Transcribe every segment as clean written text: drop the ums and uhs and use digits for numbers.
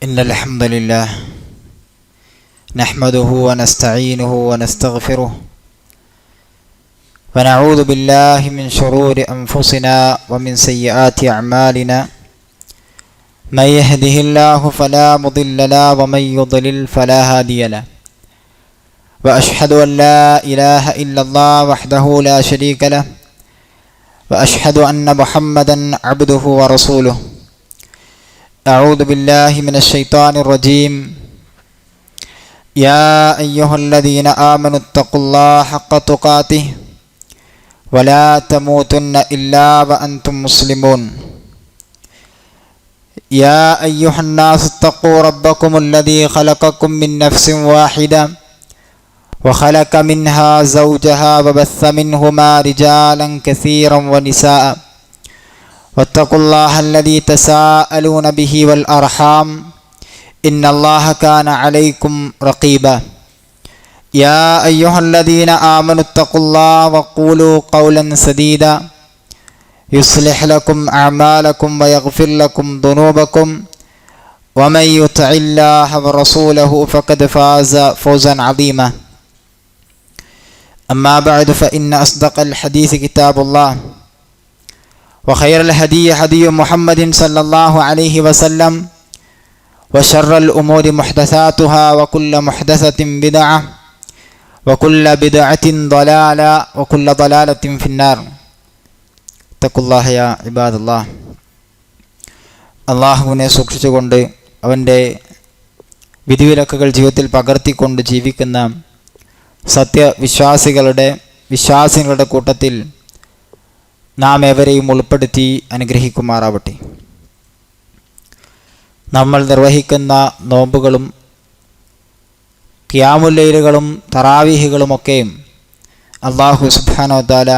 إن الحمد لله نحمده ونستعينه ونستغفره ونعوذ بالله من شرور أنفسنا ومن سيئات أعمالنا من يهده الله فلا مضل له ومن يضلل فلا هادي له وأشهد أن لا إله إلا الله وحده لا شريك له وأشهد أن محمدا عبده ورسوله أعوذ بالله من الشيطان الرجيم يا أيها الذين آمنوا اتقوا الله حق تقاته ولا تموتن إلا وأنتم مسلمون يا أيها الناس اتقوا ربكم الذي خلقكم من نفس واحدة وخلق منها زوجها وبث منهما رجالا كثيرا ونساء واتقوا الله الذي تساءلون به والأرحام إن الله كان عليكم رقيبا يا أيها الذين آمنوا اتقوا الله وقولوا قولا سديدا يصلح لكم أعمالكم ويغفر لكم ذنوبكم ومن يطع الله ورسوله فقد فاز فوزا عظيما أما بعد فإن أصدق الحديث كتاب الله وخير الهدي هدي محمد صلى الله عليه وسلم وشر الأمور محدثاتها وكل محدثة بدعة وكل بدعة ضلالة وكل ضلالة في النار اتقوا الله يا عباد الله അള്ളാഹുവിനെ സൂക്ഷിച്ചുകൊണ്ട് അവൻ്റെ വിധിവിലക്കുകൾ ജീവിതത്തിൽ പകർത്തിക്കൊണ്ട് ജീവിക്കുന്ന വിശ്വാസികളുടെ കൂട്ടത്തിൽ നാം ഏവരെയും ഉൾപ്പെടുത്തി അനുഗ്രഹിക്കുമാറാവട്ടെ. നമ്മൾ നിർവഹിക്കുന്ന നോമ്പുകളും ഖിയാമുൽ ലൈലുകളും തറാവീഹുകളുമൊക്കെ അല്ലാഹു സുബ്ഹാനഹു വ തആല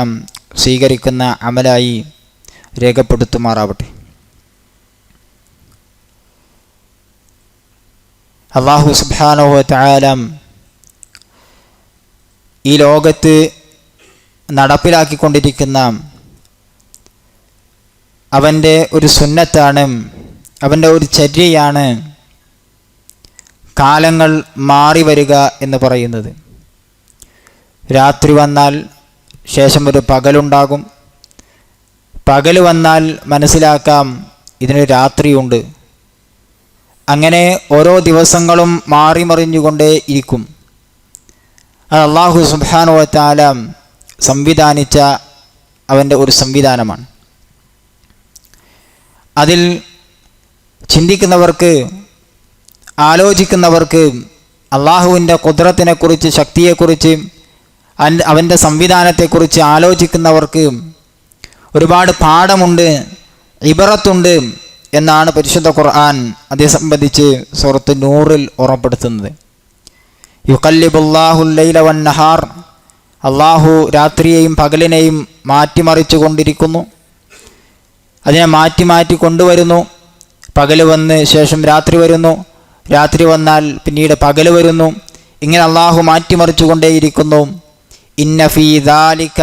സ്വീകരിക്കുന്ന അമലായി രേഖപ്പെടുത്തുമാറാവട്ടെ. അല്ലാഹു സുബ്ഹാനഹു വ തആല ഈ ലോകത്ത് നടപ്പിലാക്കിക്കൊണ്ടിരിക്കുന്ന അവൻ്റെ ഒരു സുന്നത്താണ്, അവൻ്റെ ഒരു ചര്യയാണ് കാലങ്ങൾ മാറി വരിക എന്ന് പറയുന്നത്. രാത്രി വന്നാൽ ശേഷം ഒരു പകലുണ്ടാകും, പകൽ വന്നാൽ മനസ്സിലാക്കാം ഇതിനൊരു രാത്രിയുണ്ട്. അങ്ങനെ ഓരോ ദിവസങ്ങളും മാറി മറിഞ്ഞുകൊണ്ടേ ഇരിക്കും. അത് അല്ലാഹു സുബ്ഹാനഹു വ തആല സംവിധാനിച്ച അവൻ്റെ ഒരു സംവിധാനമാണ്. അതിൽ ചിന്തിക്കുന്നവർക്ക്, ആലോചിക്കുന്നവർക്ക്, അള്ളാഹുവിൻ്റെ ഖുദ്റത്തിനെക്കുറിച്ച്, ശക്തിയെക്കുറിച്ച്, അവൻ്റെ സംവിധാനത്തെക്കുറിച്ച് ആലോചിക്കുന്നവർക്ക് ഒരുപാട് പാഠമുണ്ട്, ഇബറത്തുണ്ട് എന്നാണ് പരിശുദ്ധ ഖുർആൻ അതേ സംബന്ധിച്ച് സൂറത്ത് നൂറിൽ ഓർമ്മപ്പെടുത്തുന്നത്. യുഖല്ലിബുല്ലാഹുൽ ലൈല വന്നഹാർ, അള്ളാഹു രാത്രിയെയും പകലിനെയും മാറ്റിമറിച്ചു കൊണ്ടിരിക്കുന്നു, അതിനെ മാറ്റി കൊണ്ടുവരുന്നു. പകൽ വന്ന് ശേഷം രാത്രി വരുന്നു, രാത്രി വന്നാൽ പിന്നീട് പകൽ വരുന്നു. ഇങ്ങനെ അള്ളാഹു മാറ്റിമറിച്ചു കൊണ്ടേയിരിക്കുന്നു. ഇന്ന ഫീ ദാലിക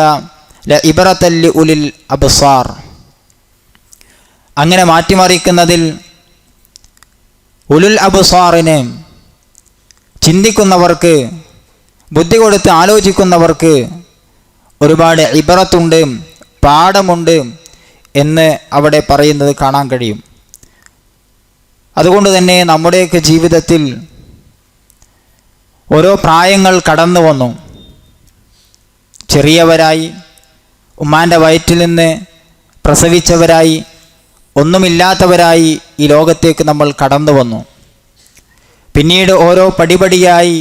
ലഇബ്റതൻ ലിഉലിൽ അബ്സാർ. അങ്ങനെ മാറ്റിമറിക്കുന്നതിൽ ഉലുൽ അബ്സാറിന്, ചിന്തിക്കുന്നവർക്ക്, ബുദ്ധി കൊടുത്ത് ആലോചിക്കുന്നവർക്ക് ഒരുപാട് ഇബ്റത്തുണ്ട്, പാഠമുണ്ട് എന്ന് അവിടെ പറയുന്നത് കാണാൻ കഴിയും. അതുകൊണ്ട് തന്നെ നമ്മുടെയൊക്കെ ജീവിതത്തിൽ ഓരോ പ്രായങ്ങൾ കടന്നു വന്നു. ചെറിയവരായി, ഉമ്മാൻ്റെ വയറ്റിൽ നിന്ന് പ്രസവിച്ചവരായി, ഒന്നുമില്ലാത്തവരായി ഈ ലോകത്തേക്ക് നമ്മൾ കടന്നു വന്നു. പിന്നീട് ഓരോ പടിപടിയായി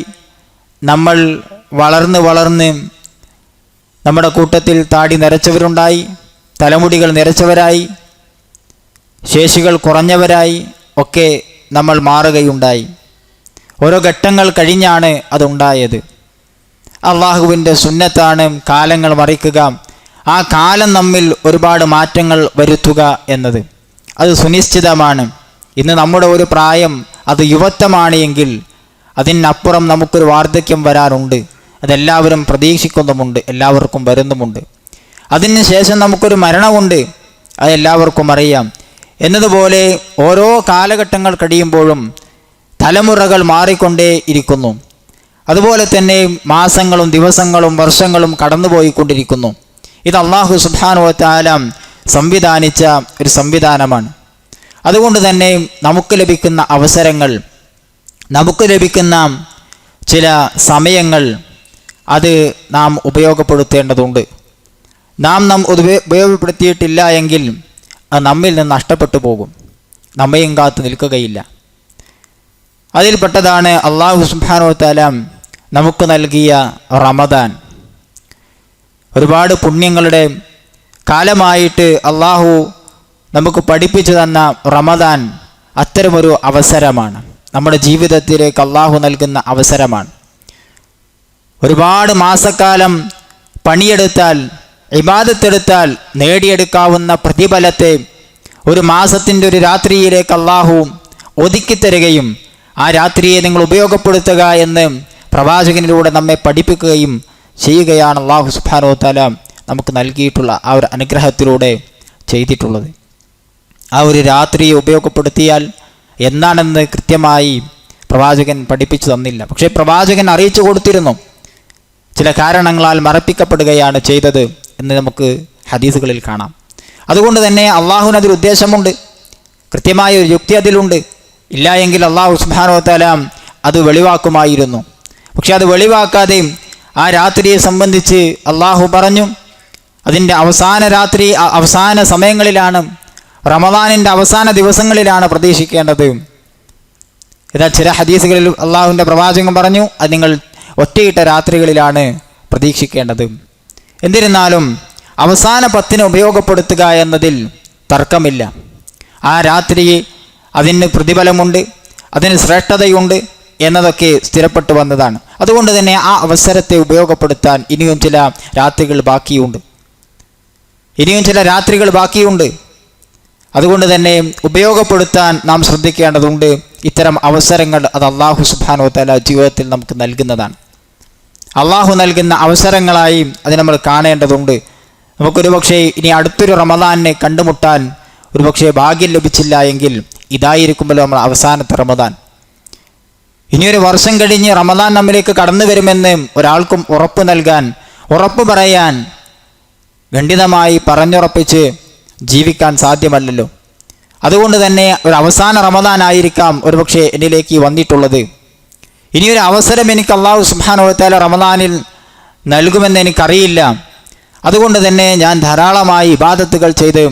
നമ്മൾ വളർന്ന് നമ്മുടെ കൂട്ടത്തിൽ താടി നരച്ചവരുണ്ടായി, തലമുടികൾ നിരച്ചവരായി, ശേഷികൾ കുറഞ്ഞവരായി ഒക്കെ നമ്മൾ മാറുകയുണ്ടായി. ഓരോ ഘട്ടങ്ങൾ കഴിഞ്ഞാണ് അതുണ്ടായത്. അള്ളാഹുവിൻ്റെ സുന്നത്താണ് കാലങ്ങൾ മറിക്കുക, ആ കാലം നമ്മിൽ ഒരുപാട് മാറ്റങ്ങൾ വരുത്തുക എന്നത്. അത് സുനിശ്ചിതമാണ്. ഇന്ന് നമ്മുടെ ഒരു പ്രായം അത് യുവത്വമാണ് എങ്കിൽ അതിനപ്പുറം നമുക്കൊരു വാർദ്ധക്യം വരാറുണ്ട്. അതെല്ലാവരും പ്രതീക്ഷിക്കുന്നുമുണ്ട്, എല്ലാവർക്കും വരുന്നുമുണ്ട്. അതിന് ശേഷം നമുക്കൊരു മരണമുണ്ട്, അതെല്ലാവർക്കും അറിയാം. എന്നതുപോലെ ഓരോ കാലഘട്ടങ്ങൾ കഴിയുമ്പോഴും തലമുറകൾ മാറിക്കൊണ്ടേ ഇരിക്കുന്നു. അതുപോലെ തന്നെ മാസങ്ങളും ദിവസങ്ങളും വർഷങ്ങളും കടന്നുപോയിക്കൊണ്ടിരിക്കുന്നു. ഇത് അല്ലാഹു സുബ്ഹാനഹു വ തആല സംവിധാനിച്ച ഒരു സംവിധാനമാണ്. അതുകൊണ്ട് തന്നെ നമുക്ക് ലഭിക്കുന്ന അവസരങ്ങൾ, നമുക്ക് ലഭിക്കുന്ന ചില സമയങ്ങൾ അത് നാം ഉപയോഗപ്പെടുത്തേണ്ടതുണ്ട്. നാം ഉപയോഗപ്പെടുത്തിയിട്ടില്ല എങ്കിൽ അത് നമ്മിൽ നിന്ന് നഷ്ടപ്പെട്ടു പോകും, നമ്മയും കാത്തു നിൽക്കുകയില്ല. അതിൽപ്പെട്ടതാണ് അല്ലാഹു സുബ്ഹാനഹു വ തആല നമുക്ക് നൽകിയ റമദാൻ. ഒരുപാട് പുണ്യങ്ങളുടെ കാലമായിട്ട് അല്ലാഹു നമുക്ക് പഠിപ്പിച്ചു തന്ന റമദാൻ അത്തരമൊരു അവസരമാണ്. നമ്മുടെ ജീവിതത്തിലേക്ക് അല്ലാഹു നൽകുന്ന അവസരമാണ്. ഒരുപാട് മാസക്കാലം പണിയെടുത്താൽ, ഇബാദത്തെടുത്താൽ നേടിയെടുക്കാവുന്ന പ്രതിഫലത്തെ ഒരു മാസത്തിൻ്റെ ഒരു രാത്രിയിലേക്ക് അല്ലാഹു ഒതുക്കിത്തരുകയും ആ രാത്രിയെ നിങ്ങൾ ഉപയോഗപ്പെടുത്തുക എന്ന് പ്രവാചകനിലൂടെ നമ്മെ പഠിപ്പിക്കുകയും ചെയ്യുകയാണ് അല്ലാഹു സുബ്ഹാനഹു വ തആല നമുക്ക് നൽകിയിട്ടുള്ള ആ ഒരു അനുഗ്രഹത്തിലൂടെ ചെയ്തിട്ടുള്ളത്. ആ ഒരു രാത്രിയെ ഉപയോഗപ്പെടുത്തിയാൽ എന്താണെന്ന് കൃത്യമായി പ്രവാചകൻ പഠിപ്പിച്ചു തന്നില്ല. പക്ഷേ പ്രവാചകൻ അറിയിച്ചു കൊടുത്തിരുന്നു. ചില കാരണങ്ങളാൽ മറപ്പിക്കപ്പെടുകയാണ് ചെയ്തത് എന്ന് നമുക്ക് ഹദീസുകളിൽ കാണാം. അതുകൊണ്ട് തന്നെ അള്ളാഹുവിന് അതിൽ ഉദ്ദേശമുണ്ട്, കൃത്യമായ ഒരു യുക്തി അതിലുണ്ട്. ഇല്ല എങ്കിൽ അല്ലാഹു സുബ്ഹാനഹു വ തആല അത് വെളിവാക്കുമായിരുന്നു. പക്ഷെ അത് വെളിവാക്കാതെ ആ രാത്രിയെ സംബന്ധിച്ച് അള്ളാഹു പറഞ്ഞു, അതിൻ്റെ അവസാന രാത്രി, അവസാന സമയങ്ങളിലാണ്, റമദാനിൻ്റെ അവസാന ദിവസങ്ങളിലാണ് പ്രതീക്ഷിക്കേണ്ടത്. ഇതാ ചില ഹദീസുകളിൽ അള്ളാഹുവിൻ്റെ പ്രവാചകൻ പറഞ്ഞു, അത് നിങ്ങൾ ഒറ്റയിട്ട രാത്രികളിലാണ് പ്രതീക്ഷിക്കേണ്ടത്. എന്നിരുന്നാലും അവസാന 10 ഉപയോഗപ്പെടുത്തുക എന്നതിൽ തർക്കമില്ല. ആ രാത്രി അതിന് പ്രതിഫലമുണ്ട്, അതിന് ശ്രേഷ്ഠതയുണ്ട് എന്നതൊക്കെ സ്ഥിരപ്പെട്ടു വന്നതാണ്. അതുകൊണ്ട് തന്നെ ആ അവസരത്തെ ഉപയോഗപ്പെടുത്താൻ ഇനിയും ചില രാത്രികൾ ബാക്കിയുണ്ട്. അതുകൊണ്ട് തന്നെ ഉപയോഗപ്പെടുത്താൻ നാം ശ്രദ്ധിക്കേണ്ടതുണ്ട്. ഇത്തരം അവസരങ്ങൾ അത് അല്ലാഹു സുബ്ഹാനഹു വ തആല ജീവിതത്തിൽ നമുക്ക് നൽകുന്നതാണ്. അല്ലാഹു നൽകുന്ന അവസരങ്ങളായി അത് നമ്മൾ കാണേണ്ടതുണ്ട്. നമുക്കൊരു പക്ഷേ ഇനി അടുത്തൊരു റമദാനിനെ കണ്ടുമുട്ടാൻ ഒരുപക്ഷെ ഭാഗ്യം ലഭിച്ചില്ല എങ്കിൽ ഇതായിരിക്കുമല്ലോ നമ്മൾ അവസാനത്തെ റമദാൻ. ഇനിയൊരു വർഷം കഴിഞ്ഞ് റമദാൻ നമ്മിലേക്ക് കടന്നു വരുമെന്ന് ഒരാൾക്കും ഉറപ്പ് പറയാൻ ഖണ്ഡിതമായി പറഞ്ഞുറപ്പിച്ച് ജീവിക്കാൻ സാധ്യമല്ലല്ലോ. അതുകൊണ്ട് തന്നെ ഒരു അവസാന റമദാൻ ആയിരിക്കാം ഒരുപക്ഷെ എന്നിലേക്ക് വന്നിട്ടുള്ളത്. ഇനിയൊരു അവസരം എനിക്ക് അല്ലാഹു സുബ്ഹാനഹു വ തആല റമദാനിൽ നൽകുമെന്ന് എനിക്കറിയില്ല. അതുകൊണ്ട് തന്നെ ഞാൻ ധാരാളമായി ഇബാദത്തുകൾ ചെയ്ത്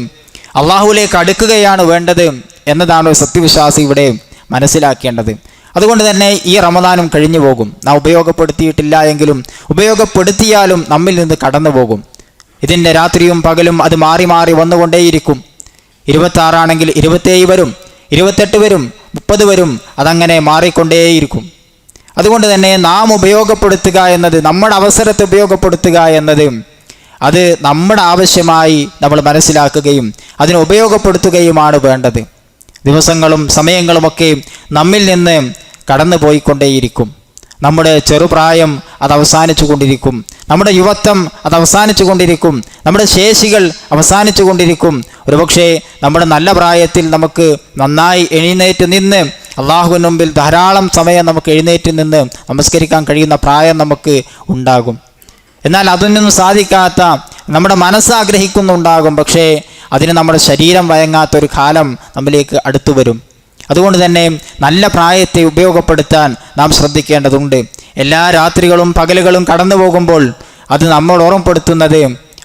അള്ളാഹുവിലേക്ക് അടുക്കുകയാണ് വേണ്ടത് എന്നതാണ് സത്യവിശ്വാസി ഇവിടെ മനസ്സിലാക്കേണ്ടത്. അതുകൊണ്ട് തന്നെ ഈ റമദാനും കഴിഞ്ഞു പോകും. നാം ഉപയോഗപ്പെടുത്തിയിട്ടില്ല എങ്കിലും ഉപയോഗപ്പെടുത്തിയാലും നമ്മിൽ നിന്ന് കടന്നു പോകും. ഇതിൻ്റെ രാത്രിയും പകലും അത് മാറി മാറി വന്നുകൊണ്ടേയിരിക്കും. 26 ആണെങ്കിൽ 27 വരും, 28 വരും, 30 വരും, അതങ്ങനെ മാറിക്കൊണ്ടേയിരിക്കും. അതുകൊണ്ട് തന്നെ നാം ഉപയോഗപ്പെടുത്തുക എന്നത്, നമ്മുടെ അവസരത്തെ ഉപയോഗപ്പെടുത്തുക എന്നത് അത് നമ്മുടെ ആവശ്യമായി നമ്മൾ മനസ്സിലാക്കുകയും അതിനെ ഉപയോഗപ്പെടുത്തുകയുമാണ് വേണ്ടത്. ദിവസങ്ങളും സമയങ്ങളുമൊക്കെ നമ്മിൽ നിന്ന് കടന്നു പോയിക്കൊണ്ടേയിരിക്കും. നമ്മുടെ ചെറുപ്രായം അത് അവസാനിച്ചു കൊണ്ടിരിക്കും, നമ്മുടെ യുവത്വം അത് അവസാനിച്ചു കൊണ്ടിരിക്കും, നമ്മുടെ ശേഷികൾ അവസാനിച്ചു കൊണ്ടിരിക്കും. ഒരുപക്ഷെ നമ്മുടെ നല്ല പ്രായത്തിൽ നമുക്ക് നന്നായി എഴുന്നേറ്റ് നിന്ന് അള്ളാഹുവിന് മുമ്പിൽ ധാരാളം സമയം നമുക്ക് എഴുന്നേറ്റ് നിന്ന് നമസ്കരിക്കാൻ കഴിയുന്ന പ്രായം നമുക്ക് ഉണ്ടാകും. എന്നാൽ അതൊന്നും സാധിക്കാത്ത, നമ്മുടെ മനസ്സാഗ്രഹിക്കുന്നുണ്ടാകും, പക്ഷേ അതിന് നമ്മുടെ ശരീരം വഴങ്ങാത്തൊരു കാലം നമ്മിലേക്ക് അടുത്തു വരും. അതുകൊണ്ട് തന്നെ നല്ല പ്രായത്തെ ഉപയോഗപ്പെടുത്താൻ നാം ശ്രദ്ധിക്കേണ്ടതുണ്ട്. എല്ലാ രാത്രികളും പകലുകളും കടന്നു പോകുമ്പോൾ അത് നമ്മൾ ഓർമ്മപ്പെടുത്തുന്നത്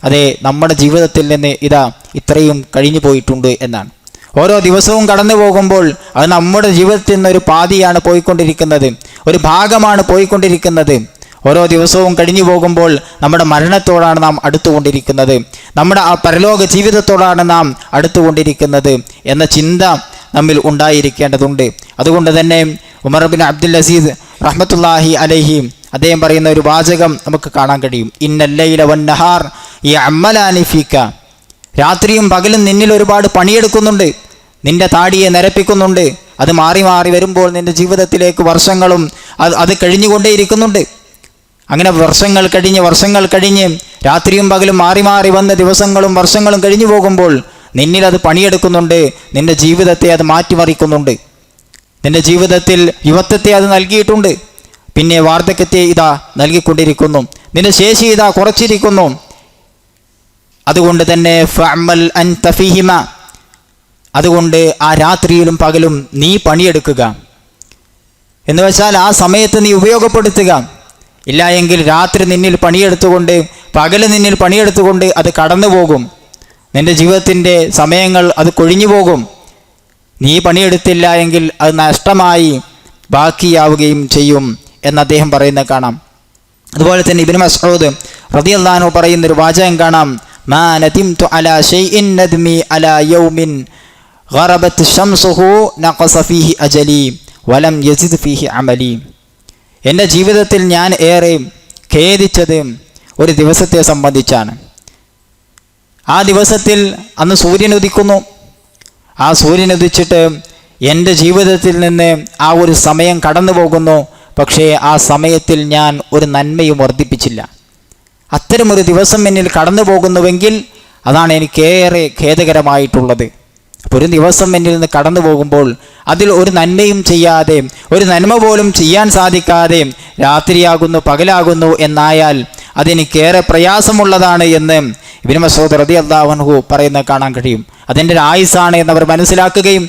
അതെ, നമ്മുടെ ജീവിതത്തിൽ നിന്ന് ഇത്രയും കഴിഞ്ഞു പോയിട്ടുണ്ട് എന്നാണ്. ഓരോ ദിവസവും കടന്നു പോകുമ്പോൾ അത് നമ്മുടെ ജീവിതത്തിൽ നിന്ന് ഒരു പാതിയാണ് പോയിക്കൊണ്ടിരിക്കുന്നത്, ഒരു ഭാഗമാണ് പോയിക്കൊണ്ടിരിക്കുന്നത്. ഓരോ ദിവസവും കഴിഞ്ഞു പോകുമ്പോൾ നമ്മുടെ മരണത്തോടാണ് നാം അടുത്തുകൊണ്ടിരിക്കുന്നത്, നമ്മുടെ ആ പരലോക ജീവിതത്തോടാണ് നാം അടുത്തുകൊണ്ടിരിക്കുന്നത് എന്ന ചിന്ത നമ്മിൽ ഉണ്ടായിരിക്കേണ്ടതുണ്ട്. അതുകൊണ്ട് തന്നെ ഉമർ ബിൻ അബ്ദുൽ അസീസ് റഹ്മത്തുള്ളാഹി അലൈഹി അദ്ദേഹം പറയുന്ന ഒരു വാചകം നമുക്ക് കാണാൻ കഴിയും. ഇന്നൽ ലൈല വന്നഹാർ യഅമലാനി ഫീക. രാത്രിയും പകലും നിന്നിൽ ഒരുപാട് പണിയെടുക്കുന്നുണ്ട്, നിന്റെ താടിയെ നിരപ്പിക്കുന്നുണ്ട്. അത് മാറി മാറി വരുമ്പോൾ നിന്റെ ജീവിതത്തിലേക്ക് വർഷങ്ങളും അത് കഴിഞ്ഞുകൊണ്ടേയിരിക്കുന്നുണ്ട്. അങ്ങനെ വർഷങ്ങൾ കഴിഞ്ഞ് രാത്രിയും പകലും മാറി മാറി വന്ന ദിവസങ്ങളും വർഷങ്ങളും കഴിഞ്ഞു പോകുമ്പോൾ നിന്നിൽ അത് പണിയെടുക്കുന്നുണ്ട്, നിന്റെ ജീവിതത്തെ അത് മാറ്റിമറിക്കുന്നുണ്ട്. നിന്റെ ജീവിതത്തിൽ യുവത്വത്തെ അത് നൽകിയിട്ടുണ്ട്, പിന്നെ വാർദ്ധക്യത്തെ ഇതാ നൽകിക്കൊണ്ടിരിക്കുന്നു, നിന്റെ ശേഷി ഇതാ കുറച്ചിരിക്കുന്നു. അതുകൊണ്ട് തന്നെ ഫഅമൽ അൻത ഫീഹിമ, അതുകൊണ്ട് ആ രാത്രിയിലും പകലും നീ പണിയെടുക്കുക. എന്ന് വെച്ചാൽ ആ സമയത്ത് നീ ഉപയോഗപ്പെടുത്തുക. ഇല്ല എങ്കിൽ രാത്രി നിന്നിൽ പണിയെടുത്തുകൊണ്ട്, പകല് നിന്നിൽ പണിയെടുത്തുകൊണ്ട് അത് കടന്നു പോകും. നിന്റെ ജീവിതത്തിൻ്റെ സമയങ്ങൾ അത് കൊഴിഞ്ഞു പോകും. നീ പണിയെടുത്തില്ല എങ്കിൽ അത് നഷ്ടമായി ബാക്കിയാവുകയും ചെയ്യും എന്ന് അദ്ദേഹം പറയുന്നത് കാണാം. അതുപോലെ തന്നെ ഇബ്നു മസ്ഊദ് റളിയല്ലാഹു അൻഹു പറയുന്നൊരു വാചകം കാണാം, മാ നദിംതു അലാ ഷൈഇൻ നദ്മി അലാ യൗമിൻ ഗറബത് ശംസുഹു നഖസ ഫീഹി അജലി വലം യസിദ് ഫീഹി അമലി. എൻ്റെ ജീവിതത്തിൽ ഞാൻ ഏറെ ഖേദിച്ചത് ഒരു ദിവസത്തെ സംബന്ധിച്ചാണ്. ആ ദിവസത്തിൽ അന്ന് സൂര്യൻ ഉദിക്കുന്നു. ആ സൂര്യൻ ഉദിച്ചിട്ട് എൻ്റെ ജീവിതത്തിൽ നിന്ന് ആ ഒരു സമയം കടന്നു പോകുന്നു. പക്ഷേ ആ സമയത്തിൽ ഞാൻ ഒരു നന്മയും വർദ്ധിപ്പിച്ചില്ല. അത്തരമൊരു ദിവസം എന്നിൽ കടന്നു പോകുന്നുവെങ്കിൽ അതാണ് എനിക്കേറെ ഖേദകരമായിട്ടുള്ളത്. അപ്പോൾ ഒരു ദിവസം എന്നിൽ നിന്ന് കടന്നു പോകുമ്പോൾ അതിൽ ഒരു നന്മയും ചെയ്യാതെ, ഒരു നന്മ പോലും ചെയ്യാൻ സാധിക്കാതെ രാത്രിയാകുന്നു പകലാകുന്നു എന്നായാൽ അതെനിക്കേറെ പ്രയാസമുള്ളതാണ് എന്ന് ഇബ്നു മസ്ഊദ് റളിയല്ലാഹു അൻഹു പറയുന്നത് കാണാൻ കഴിയും. അതെൻ്റെ ഒരു ആയുസ്സാണ് എന്നവർ മനസ്സിലാക്കുകയും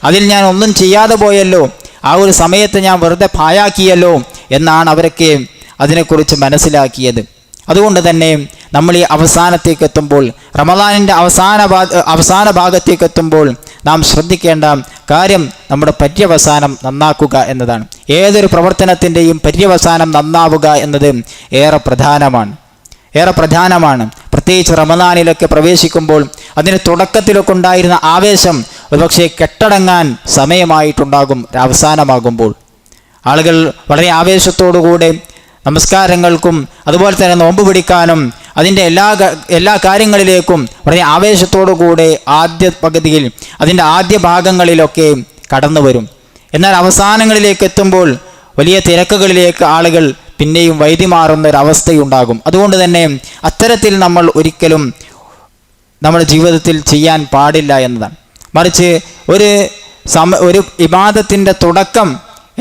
അതിൽ ഞാൻ ഒന്നും ചെയ്യാതെ പോയല്ലോ, ആ ഒരു സമയത്ത് ഞാൻ വെറുതെ പാഴാക്കിയല്ലോ എന്നാണ് അവരൊക്കെ അതിനെക്കുറിച്ച് മനസ്സിലാക്കിയത്. അതുകൊണ്ട് തന്നെ നമ്മൾ ഈ അവസാനത്തേക്ക് എത്തുമ്പോൾ, റമദാനിൻ്റെ അവസാന ഭാഗത്തേക്ക് എത്തുമ്പോൾ നാം ശ്രദ്ധിക്കേണ്ട കാര്യം നമ്മുടെ പര്യവസാനം നന്നാക്കുക എന്നതാണ്. ഏതൊരു പ്രവർത്തനത്തിൻ്റെയും പര്യവസാനം നന്നാവുക എന്നത് ഏറെ പ്രധാനമാണ്. പ്രത്യേകിച്ച് റമദാനിലൊക്കെ പ്രവേശിക്കുമ്പോൾ അതിന് തുടക്കത്തിലൊക്കെ ഉണ്ടായിരുന്ന ആവേശം ഒരുപക്ഷെ കെട്ടടങ്ങാൻ സമയമായിട്ടുണ്ടാകും. അവസാനമാകുമ്പോൾ ആളുകൾ വളരെ ആവേശത്തോടുകൂടെ നമസ്കാരങ്ങൾക്കും അതുപോലെ തന്നെ നോമ്പ് പിടിക്കാനും അതിൻ്റെ എല്ലാ കാര്യങ്ങളിലേക്കും വളരെ ആവേശത്തോടുകൂടെ ആദ്യ പകുതിയിൽ, അതിൻ്റെ ആദ്യ ഭാഗങ്ങളിലൊക്കെ കടന്നു വരും. എന്നാൽ അവസാനങ്ങളിലേക്ക് എത്തുമ്പോൾ വലിയ തിരക്കുകളിലേക്ക് ആളുകൾ പിന്നെയും വൈദിമാറുന്ന ഒരവസ്ഥയുണ്ടാകും. അതുകൊണ്ട് തന്നെ അത്തരത്തിൽ നമ്മൾ ഒരിക്കലും നമ്മുടെ ജീവിതത്തിൽ ചെയ്യാൻ പാടില്ല എന്നതാണ്. മറിച്ച് ഒരു ഇബാദത്തിൻ്റെ തുടക്കം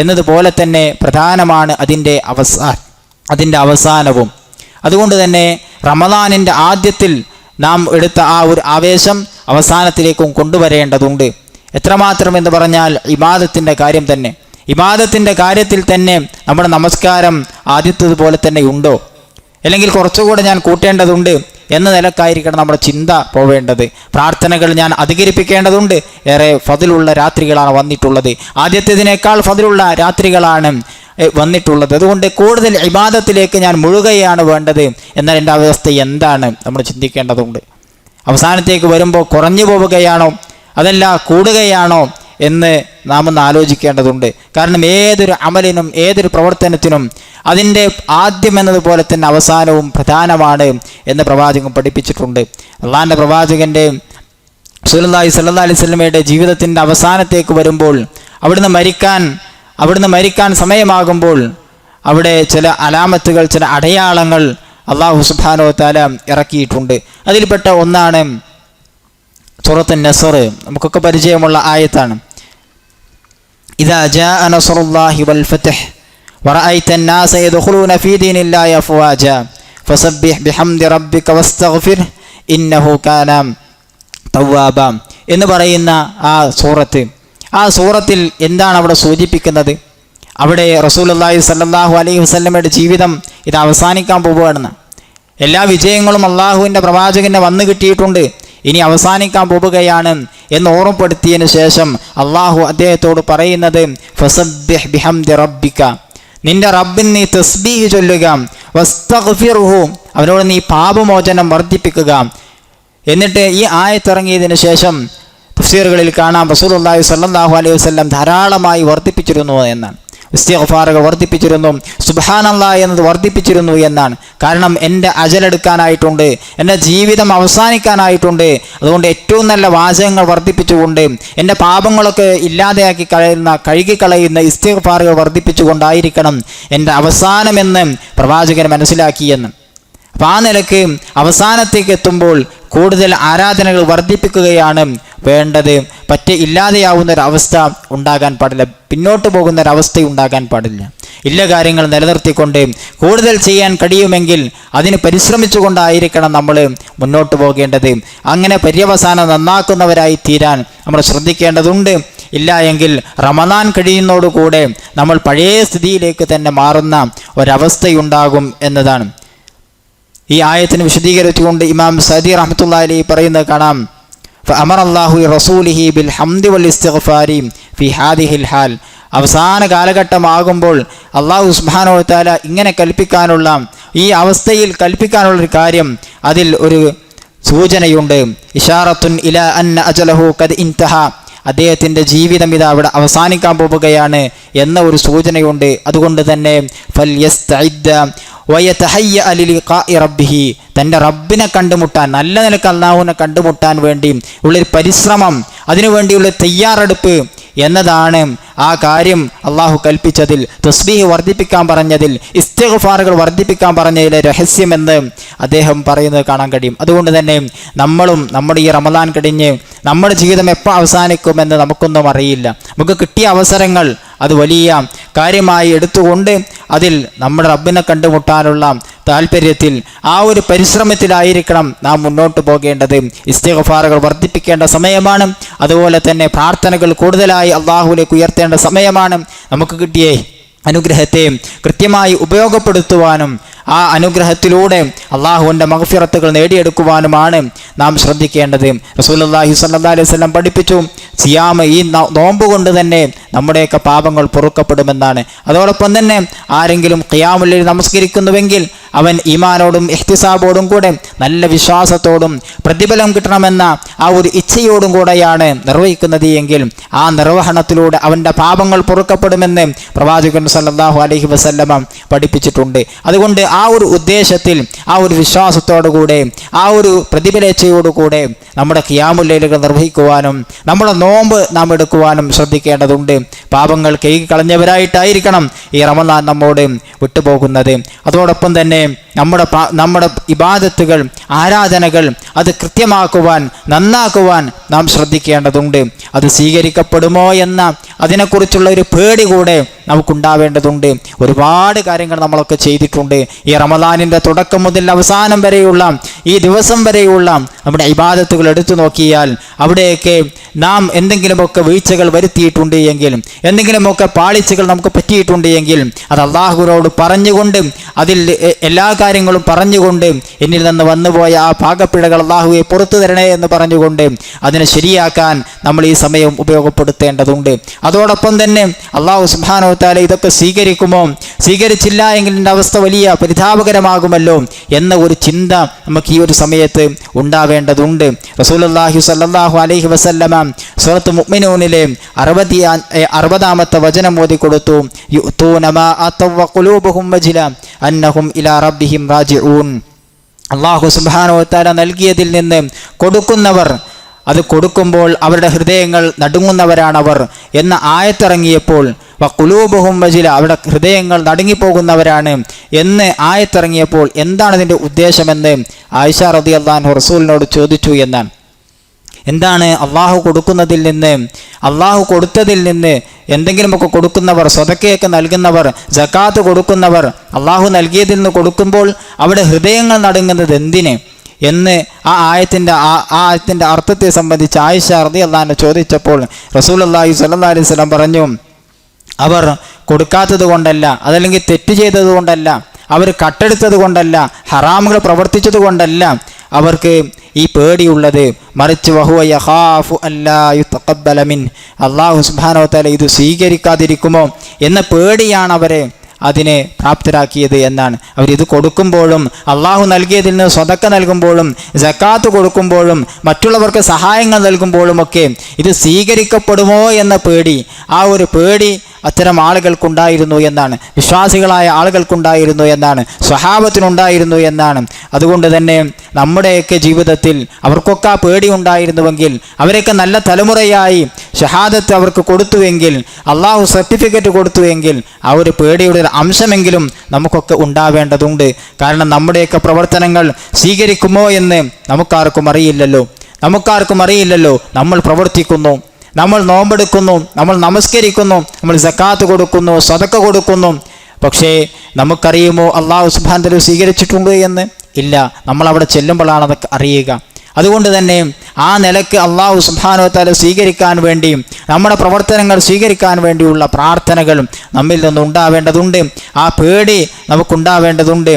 എന്നതുപോലെ തന്നെ പ്രധാനമാണ് അതിൻ്റെ അവസാനവും. അതുകൊണ്ട് തന്നെ റമദാനിൻ്റെ ആദ്യത്തിൽ നാം എടുത്ത ആ ഒരു ആവേശം അവസാനത്തിലേക്കും കൊണ്ടുവരേണ്ടതുണ്ട്. എത്രമാത്രം എന്ന് പറഞ്ഞാൽ ഇബാദത്തിൻ്റെ കാര്യത്തിൽ തന്നെ നമ്മുടെ നമസ്കാരം ആദ്യത്തേതുപോലെ തന്നെ ഉണ്ടോ, അല്ലെങ്കിൽ കുറച്ചുകൂടെ ഞാൻ കൂട്ടേണ്ടതുണ്ട് എന്ന നിലക്കായിരിക്കണം നമ്മുടെ ചിന്ത പോവേണ്ടത്. പ്രാർത്ഥനകൾ ഞാൻ അധികരിപ്പിക്കേണ്ടതുണ്ട്. ഏറെ ഫദിലുള്ള രാത്രികളാണ് വന്നിട്ടുള്ളത്, ആദ്യത്തേതിനേക്കാൾ ഫദിലുള്ള രാത്രികളാണ് വന്നിട്ടുള്ളത്. അതുകൊണ്ട് കൂടുതൽ ഇബാദത്തിലേക്ക് ഞാൻ മുഴുകുകയാണ് വേണ്ടത്. എന്നാൽ എൻ്റെ അവസ്ഥ എന്താണ് നമ്മൾ ചിന്തിക്കേണ്ടതുണ്ട്. അവസാനത്തേക്ക് വരുമ്പോൾ കുറഞ്ഞു പോവുകയാണോ അതല്ല കൂടുകയാണോ എന്ന് നാം ഒന്ന് ആലോചിക്കേണ്ടതുണ്ട്. കാരണം ഏതൊരു അമലിനും ഏതൊരു പ്രവർത്തനത്തിനും അതിൻ്റെ ആദ്യം എന്നതുപോലെ തന്നെ അവസാനവും പ്രധാനമാണ് എന്ന് പ്രവാചകൻ പഠിപ്പിച്ചിട്ടുണ്ട്. അള്ളാഹിൻ്റെ പ്രവാചകൻ്റെ റസൂലുള്ളാഹി സ്വല്ലല്ലാഹി അലൈഹി വസല്ലമയുടെ ജീവിതത്തിൻ്റെ അവസാനത്തേക്ക് വരുമ്പോൾ അവിടുന്ന് മരിക്കാൻ സമയമാകുമ്പോൾ അവിടെ ചില അലാമത്തുകൾ, ചില അടയാളങ്ങൾ അല്ലാഹു സുബ്ഹാനഹു വ തആല ഇറക്കിയിട്ടുണ്ട്. അതിൽപ്പെട്ട ഒന്നാണ് സൂറത്ത് നസ്ർ, നമുക്കൊക്കെ പരിചയമുള്ള ആയത്താണ്. ഇദാ ജാഅ നസ്റുല്ലാഹി വൽ ഫത്ഹ് വറഅയ്ത അന്നാസ യദ്ഖുലൂന ഫീ ദീനില്ലാഹി അഫ്വാജ ഫസബ്ബിഹ് ബിഹംദി റബ്ബിക വസ്തഗ്ഫിർ ഇന്നഹു കാന തവ്വാബ എന്ന് പറയുന്ന ആ സൂറത്തിൽ എന്താണ് അവിടെ സൂചിപ്പിക്കുന്നത്? അവിടെ റസൂലുള്ളാഹി സ്വല്ലല്ലാഹു അലൈഹി വസല്ലമയുടെ ജീവിതം ഇത് അവസാനിക്കാൻ പോവുകയാണെന്ന്. എല്ലാ വിജയങ്ങളും അള്ളാഹുവിൻ്റെ പ്രവാചകന് വന്നു കിട്ടിയിട്ടുണ്ട്, ഇനി അവസാനിക്കാൻ പോവുകയാണ് എന്ന് ഓർമ്മപ്പെടുത്തിയതിന് ശേഷം അള്ളാഹു അദ്ദേഹത്തോട് പറയുന്നത് ഫസബ്ബിഹ് ബിഹംദി റബ്ബിക, നിന്റെ റബ്ബിന് നീ തസ്ബീഹ് ചൊല്ലുക, വസ്തഗ്ഫിർഹു, അവനോട് നീ പാപമോചനം വർദ്ധിപ്പിക്കുക. എന്നിട്ട് ഈ ആയത്തിറങ്ങിയതിന് ശേഷം തഫ്സീറുകളിൽ കാണാം റസൂലുള്ളാഹി സ്വല്ലല്ലാഹു അലൈഹി വസല്ലം ധാരാളമായി വർദ്ധിപ്പിച്ചിരുന്നു എന്നാണ്. ഇസ്തിഗ്ഫാറുകൾ വർദ്ധിപ്പിച്ചിരുന്നു, സുബ്ഹാനല്ലാഹ് എന്നത് വർദ്ധിപ്പിച്ചിരുന്നു എന്നാണ്. കാരണം എൻ്റെ അജലെടുക്കാനായിട്ടുണ്ട്, എൻ്റെ ജീവിതം അവസാനിക്കാനായിട്ടുണ്ട്. അതുകൊണ്ട് ഏറ്റവും നല്ല വാചകങ്ങൾ വർദ്ധിപ്പിച്ചുകൊണ്ട് എൻ്റെ പാപങ്ങളൊക്കെ ഇല്ലാതെയാക്കി കഴുകിക്കളയുന്ന ഇസ്തിഗ്ഫാറുകൾ വർദ്ധിപ്പിച്ചുകൊണ്ടായിരിക്കണം എൻ്റെ അവസാനമെന്ന് പ്രവാചകൻ മനസ്സിലാക്കിയെന്ന്. അപ്പം ആ നിലക്ക് അവസാനത്തേക്ക് എത്തുമ്പോൾ കൂടുതൽ ആരാധനകൾ വർദ്ധിപ്പിക്കുകയാണ് വേണ്ടത്. ഇല്ലാതെയാവുന്ന ഒരവസ്ഥ ഉണ്ടാകാൻ പാടില്ല, പിന്നോട്ട് പോകുന്ന ഒരവസ്ഥ ഉണ്ടാകാൻ പാടില്ല. ഇല്ല കാര്യങ്ങൾ നിലനിർത്തിക്കൊണ്ട് കൂടുതൽ ചെയ്യാൻ കഴിയുമെങ്കിൽ അതിന് പരിശ്രമിച്ചുകൊണ്ടായിരിക്കണം നമ്മൾ മുന്നോട്ട് പോകേണ്ടത്. അങ്ങനെ പര്യവസാനം നന്നാക്കുന്നവരായി തീരാൻ നമ്മൾ ശ്രദ്ധിക്കേണ്ടതുണ്ട്. ഇല്ല എങ്കിൽ റമദാൻ കഴിയുന്നതോടുകൂടെ നമ്മൾ പഴയ സ്ഥിതിയിലേക്ക് തന്നെ മാറുന്ന ഒരവസ്ഥയുണ്ടാകും എന്നതാണ്. ഈ ആയത്തിന് വിശദീകരിച്ചുകൊണ്ട് ഇമാം സഅദി റഹ്മത്തുള്ളാഹി അലൈഹി പറയുന്നത് കാണാം. ഫഅമറ അല്ലാഹു റസൂലിഹി ബിൽ ഹംദി വൽ ഇസ്തിഗ്ഫാരി ഫി ഹാദിഹിൽ ഹാൽ. അവസാന കാലഘട്ടമാകുമ്പോൾ അല്ലാഹു സുബ്ഹാനഹു വ തആല ഇങ്ങനെ കൽപ്പിക്കാനുള്ള, ഈ അവസ്ഥയിൽ കൽപ്പിക്കാനുള്ളൊരു കാര്യം, അതിൽ ഒരു സൂചനയുണ്ട്. ഇഷാറത്തുൻ ഇലാ അന്ന അജലഹു ഖദ് ഇൻതഹ, അദ്ദേഹത്തിൻ്റെ ജീവിതം ഇതാ അവിടെ അവസാനിക്കാൻ പോവുകയാണ് എന്ന ഒരു സൂചനയുണ്ട്. അതുകൊണ്ട് തന്നെ ഫൽ യസ്തഇദ്ദ വയതഹയ്യ ലിലിഖാഇ റബ്ബിഹി, തൻ്റെ റബ്ബിനെ കണ്ടുമുട്ടാൻ, നല്ല നിലക്ക് അല്ലാഹുവിനെ കണ്ടുമുട്ടാൻ വേണ്ടി ഉള്ളൊരു പരിശ്രമം, അതിനുവേണ്ടിയുള്ള തയ്യാറെടുപ്പ് എന്നതാണ് ആ കാര്യം അള്ളാഹു കൽപ്പിച്ചതിൽ, തസ്ബീഹ് വർദ്ധിപ്പിക്കാൻ പറഞ്ഞതിൽ, ഇസ്തിഗ്ഫാറുകൾ വർദ്ധിപ്പിക്കാൻ പറഞ്ഞതിലെ രഹസ്യമെന്ന് അദ്ദേഹം പറയുന്നത് കാണാൻ കഴിയും. അതുകൊണ്ട് തന്നെ നമ്മളും നമ്മുടെ ഈ റമദാൻ കഴിഞ്ഞ് നമ്മുടെ ജീവിതം എപ്പോൾ അവസാനിക്കുമെന്ന് നമുക്കൊന്നും അറിയില്ല. നമുക്ക് കിട്ടിയ അവസരങ്ങൾ അത് വലിയ കാര്യമായി എടുത്തുകൊണ്ട് അതിൽ നമ്മുടെ റബ്ബിനെ കണ്ടുമുട്ടാനുള്ള താല്പര്യത്തിൽ, ആ ഒരു പരിശ്രമത്തിലായിരിക്കണം നാം മുന്നോട്ട് പോകേണ്ടത്. ഇസ്തിഗ്ഫാറുകൾ വർദ്ധിപ്പിക്കേണ്ട സമയമാണ്. അതുപോലെ തന്നെ പ്രാർത്ഥനകൾ കൂടുതലായി അള്ളാഹുവിലേക്ക് ഉയർത്തേണ്ട സമയമാണ്. നമുക്ക് കിട്ടിയ അനുഗ്രഹത്തെ കൃത്യമായി ഉപയോഗപ്പെടുത്തുവാനും ആ അനുഗ്രഹത്തിലൂടെ അള്ളാഹുവിൻ്റെ മഗ്ഫിറത്തുകൾ നേടിയെടുക്കുവാനുമാണ് നാം ശ്രദ്ധിക്കേണ്ടത്. റസൂലുള്ളാഹി സ്വല്ലല്ലാഹു അലൈഹി വസല്ലം പഠിപ്പിച്ചു, സിയാം, ഈ നോമ്പ് കൊണ്ട് തന്നെ നമ്മുടെയൊക്കെ പാപങ്ങൾ പൊറുക്കപ്പെടുമെന്നാണ്. അതോടൊപ്പം തന്നെ ആരെങ്കിലും ഖിയാമുൽ ലൈൽ നമസ്കരിക്കുന്നുവെങ്കിൽ അവൻ ഈമാനോടും ഇഹ്തിസാബോടും കൂടെ നല്ല വിശ്വാസത്തോടും പ്രതിഫലം കിട്ടണമെന്ന ആ ഒരു ഇച്ഛയോടും കൂടെയാണ് നിർവഹിക്കുന്നത് എങ്കിൽ ആ നിർവഹണത്തിലൂടെ അവൻ്റെ പാപങ്ങൾ പൊറുക്കപ്പെടുമെന്ന് പ്രവാചകൻ സല്ലല്ലാഹു അലൈഹി വസല്ലം പഠിപ്പിച്ചിട്ടുണ്ട്. അതുകൊണ്ട് ആ ഒരു ഉദ്ദേശത്തിൽ, ആ ഒരു വിശ്വാസത്തോടുകൂടെ, ആ ഒരു പ്രതിഫലേച്ഛയോടുകൂടെ നമ്മുടെ ഖിയാമുൽ ലൈലുകൾ നിർവഹിക്കുവാനും നമ്മുടെ നോമ്പ് നാം എടുക്കുവാനും ശ്രദ്ധിക്കേണ്ടതുണ്ട്. പാപങ്ങൾ കഴുകിക്കളഞ്ഞവരായിട്ടായിരിക്കണം ഈ റമദാൻ നമ്മോട് വിട്ടുപോകുന്നത്. അതോടൊപ്പം തന്നെ നമ്മുടെ ഇബാദത്തുകൾ, ആരാധനകൾ അത് കൃത്യമാക്കുവാൻ, നന്നാക്കുവാൻ നാം ശ്രദ്ധിക്കേണ്ടതുണ്ട്. അത് സ്വീകരിക്കപ്പെടുമോ എന്ന അതിനെക്കുറിച്ചുള്ള ഒരു പേടി കൂടെ നമുക്കുണ്ടാവേണ്ടതുണ്ട്. ഒരുപാട് കാര്യങ്ങൾ നമ്മളൊക്കെ ചെയ്തിട്ടുണ്ട്. ഈ റമദാനിൻ്റെ തുടക്കം മുതൽ അവസാനം വരെയുള്ള, ഈ ദിവസം വരെയുള്ള നമ്മുടെ ഇബാദത്തുകൾ എടുത്തു നോക്കിയാൽ അവിടെയൊക്കെ നാം എന്തെങ്കിലുമൊക്കെ വീഴ്ചകൾ വരുത്തിയിട്ടുണ്ട് എങ്കിൽ, എന്തെങ്കിലുമൊക്കെ പാളിച്ചകൾ നമുക്ക് പറ്റിയിട്ടുണ്ട് എങ്കിൽ അത് അള്ളാഹുവിനോട് പറഞ്ഞുകൊണ്ട്, അതിൽ എല്ലാ കാര്യങ്ങളും പറഞ്ഞുകൊണ്ട്, എന്നിൽ നിന്ന് വന്നുപോയ ആ പാകപ്പിഴകൾ അള്ളാഹുവെ പുറത്തു തരണേ എന്ന് പറഞ്ഞുകൊണ്ട് അതിനെ ശരിയാക്കാൻ നമ്മൾ ഈ സമയം ഉപയോഗപ്പെടുത്തേണ്ടതുണ്ട്. അതോടൊപ്പം തന്നെ അള്ളാഹു സുബ്ഹാനഹു വ തആല ഇതൊക്കെ സ്വീകരിക്കുമോ, സ്വീകരിച്ചില്ല എങ്കിൽ എൻ്റെ അവസ്ഥ വലിയ പരിതാപകരമാകുമല്ലോ എന്ന ഒരു ചിന്ത നമുക്ക് ഈ ഒരു സമയത്ത് ഉണ്ടാവേണ്ടതുണ്ട്. റസൂലുള്ളാഹി സ്വല്ലല്ലാഹു അലൈഹി വസല്ലമ സൂറത്ത് മുഅ്മിനൂനിലെ 60-ാമത്തെ വചനം ഓതി കൊടുത്തു. യുഅ്തൂന മാ അതവ ഖുലൂബുഹും വജില അന്നഹും ഇലാ റബ്ബിഹിം റാജിഊൻ. അല്ലാഹു സുബ്ഹാനഹു വ തആല നൽകിയതിൽ നിന്ന് കൊടുക്കുന്നവർ, അത് കൊടുക്കുമ്പോൾ അവരുടെ ഹൃദയങ്ങൾ നടുങ്ങുന്നവരാണവർ എന്ന ആയത്തിറങ്ങിയപ്പോൾ, വഖുലൂബുഹും വജില, അവരുടെ ഹൃദയങ്ങൾ നടുങ്ങിപ്പോകുന്നവരാണ് എന്ന് ആയത്തിറങ്ങിയപ്പോൾ എന്താണ് ഇതിൻ്റെ ഉദ്ദേശമെന്ന് ആയിഷ റളിയല്ലാഹു അൻഹ റസൂലിനോട് ചോദിച്ചു എന്നാണ്. എന്താണ് അള്ളാഹു കൊടുക്കുന്നതിൽ നിന്ന്, അള്ളാഹു കൊടുത്തതിൽ നിന്ന് എന്തെങ്കിലുമൊക്കെ കൊടുക്കുന്നവർ, സ്വതക്കയൊക്കെ നൽകുന്നവർ, സക്കാത്ത് കൊടുക്കുന്നവർ, അള്ളാഹു നൽകിയതിൽ നിന്ന് കൊടുക്കുമ്പോൾ അവിടെ ഹൃദയങ്ങൾ നടുങ്ങുന്നത് എന്തിന് എന്ന് ആ ആയത്തിൻ്റെ അർത്ഥത്തെ സംബന്ധിച്ച് ആയിഷ റളിയല്ലാഹു അൻഹ ചോദിച്ചപ്പോൾ റസൂലുള്ളാഹി സ്വല്ലല്ലാഹു അലൈഹി വസല്ലം പറഞ്ഞു, അവർ കൊടുക്കാത്തത് കൊണ്ടല്ല, അതല്ലെങ്കിൽ തെറ്റ് ചെയ്തത് കൊണ്ടല്ല, അവർ കട്ടെടുത്തത് കൊണ്ടല്ല, ഹറാമുകൾ പ്രവർത്തിച്ചത് കൊണ്ടല്ല അവർക്ക് ഈ പേടിയുള്ളത്, മറിച്ച് വഹുവ യഖാഫു അല്ലാ യുതഖബ്ബല മിൻ, അല്ലാഹു സുബ്ഹാനഹു വ തആല ഇത് സ്വീകരിക്കാതിരിക്കുമോ എന്ന പേടിയാണ് അവരെ അതിനെ പ്രാപ്തരാക്കിയത് എന്നാണ്. അവരിത് കൊടുക്കുമ്പോഴും, അള്ളാഹു നൽകിയതിൽ നിന്ന് സ്വതക്ക നൽകുമ്പോഴും, സക്കാത്ത് കൊടുക്കുമ്പോഴും, മറ്റുള്ളവർക്ക് സഹായങ്ങൾ നൽകുമ്പോഴുമൊക്കെ ഇത് സ്വീകരിക്കപ്പെടുമോ എന്ന പേടി, ആ ഒരു പേടി അത്തരം ആളുകൾക്കുണ്ടായിരുന്നു എന്നാണ്, വിശ്വാസികളായ ആളുകൾക്കുണ്ടായിരുന്നു എന്നാണ്, സ്വഹാബത്തിനുണ്ടായിരുന്നു എന്നാണ്. അതുകൊണ്ട് തന്നെ നമ്മുടെയൊക്കെ ജീവിതത്തിൽ അവർക്കൊക്കെ ആ പേടി ഉണ്ടായിരുന്നുവെങ്കിൽ, അവരൊക്കെ നല്ല തലമുറയായി ഷഹാദത്ത് അവർക്ക് കൊടുത്തുവെങ്കിൽ, അള്ളാഹു സർട്ടിഫിക്കറ്റ് കൊടുത്തുവെങ്കിൽ, ആ ഒരു പേടിയുടെ ഒരു അംശമെങ്കിലും നമുക്കൊക്കെ ഉണ്ടാവേണ്ടതുണ്ട്. കാരണം നമ്മുടെയൊക്കെ പ്രവർത്തനങ്ങൾ സ്വീകരിക്കുമോ എന്ന് നമുക്കാർക്കും അറിയില്ലല്ലോ. നമ്മൾ പ്രവർത്തിക്കുന്നു, നമ്മൾ നോമ്പെടുക്കുന്നു, നമ്മൾ നമസ്കരിക്കുന്നു, നമ്മൾ സക്കാത്ത് കൊടുക്കുന്നു, സദക്ക കൊടുക്കുന്നു. പക്ഷേ നമുക്കറിയുമോ അള്ളാഹു സുബ്ഹാനഹു വ തആല സ്വീകരിച്ചിട്ടുണ്ട് എന്ന്? ഇല്ല. നമ്മൾ അവിടെ ചെല്ലുമ്പോഴാണ് അതൊക്കെ അറിയുക. അതുകൊണ്ട് തന്നെ ആ നിലക്ക് അള്ളാഹു സുബ്ഹാനഹു വ തആല സ്വീകരിക്കാൻ വേണ്ടി, നമ്മുടെ പ്രവർത്തനങ്ങൾ സ്വീകരിക്കാൻ വേണ്ടിയുള്ള പ്രാർത്ഥനകൾ നമ്മിൽ നിന്നുണ്ടാവേണ്ടതുണ്ട്. ആ പേടി നമുക്കുണ്ടാവേണ്ടതുണ്ട്.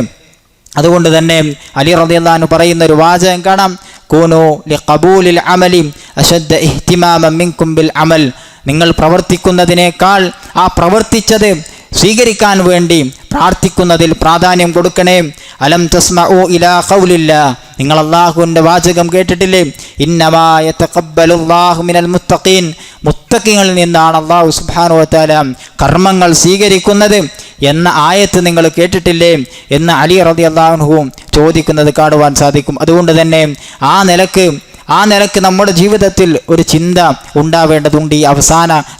അതുകൊണ്ട് തന്നെ അലി റളിയല്ലാഹു അൻഹു പറയുന്ന ഒരു വാചകം കാണാം, കൂനു ലിഖബൂലിൽ അമലി അശദ്ദ ഇഹ്തിമാമൻ മിൻകും ബിൽ അമൽ. നിങ്ങൾ പ്രവർത്തിക്കുന്നതിനേക്കാൾ ആ പ്രവർത്തിച്ചത് സ്വീകരിക്കാൻ വേണ്ടി പ്രാർത്ഥിക്കുന്നതിൽ പ്രാധാന്യം കൊടുക്കണേ. അലം തസ്മഉ ഇലാ ഖൗലില്ലാ, നിങ്ങൾ അല്ലാഹുവിൻ്റെ വാചകം കേട്ടിട്ടില്ലേ? ഇന്നമാ യതഖബ്ബലുല്ലാഹു മിനൽ മുത്തഖീൻ, മുത്തഖീങ്ങളിൽ നിന്നാണ് അല്ലാഹു സുബ്ഹാനഹു വ തആല കർമ്മങ്ങൾ സ്വീകരിക്കുന്നത് എന്ന ആയത്ത് നിങ്ങൾ കേട്ടിട്ടില്ലേ എന്ന് അലി റളിയല്ലാഹു അൻഹു ചോദിക്കുന്നത് കാണുവാൻ സാധിക്കും. അതുകൊണ്ട് തന്നെ ആ നിലക്ക് നമ്മുടെ ജീവിതത്തിൽ ഒരു ചിന്ത ഉണ്ടാവേണ്ടതുണ്ട്. ഈ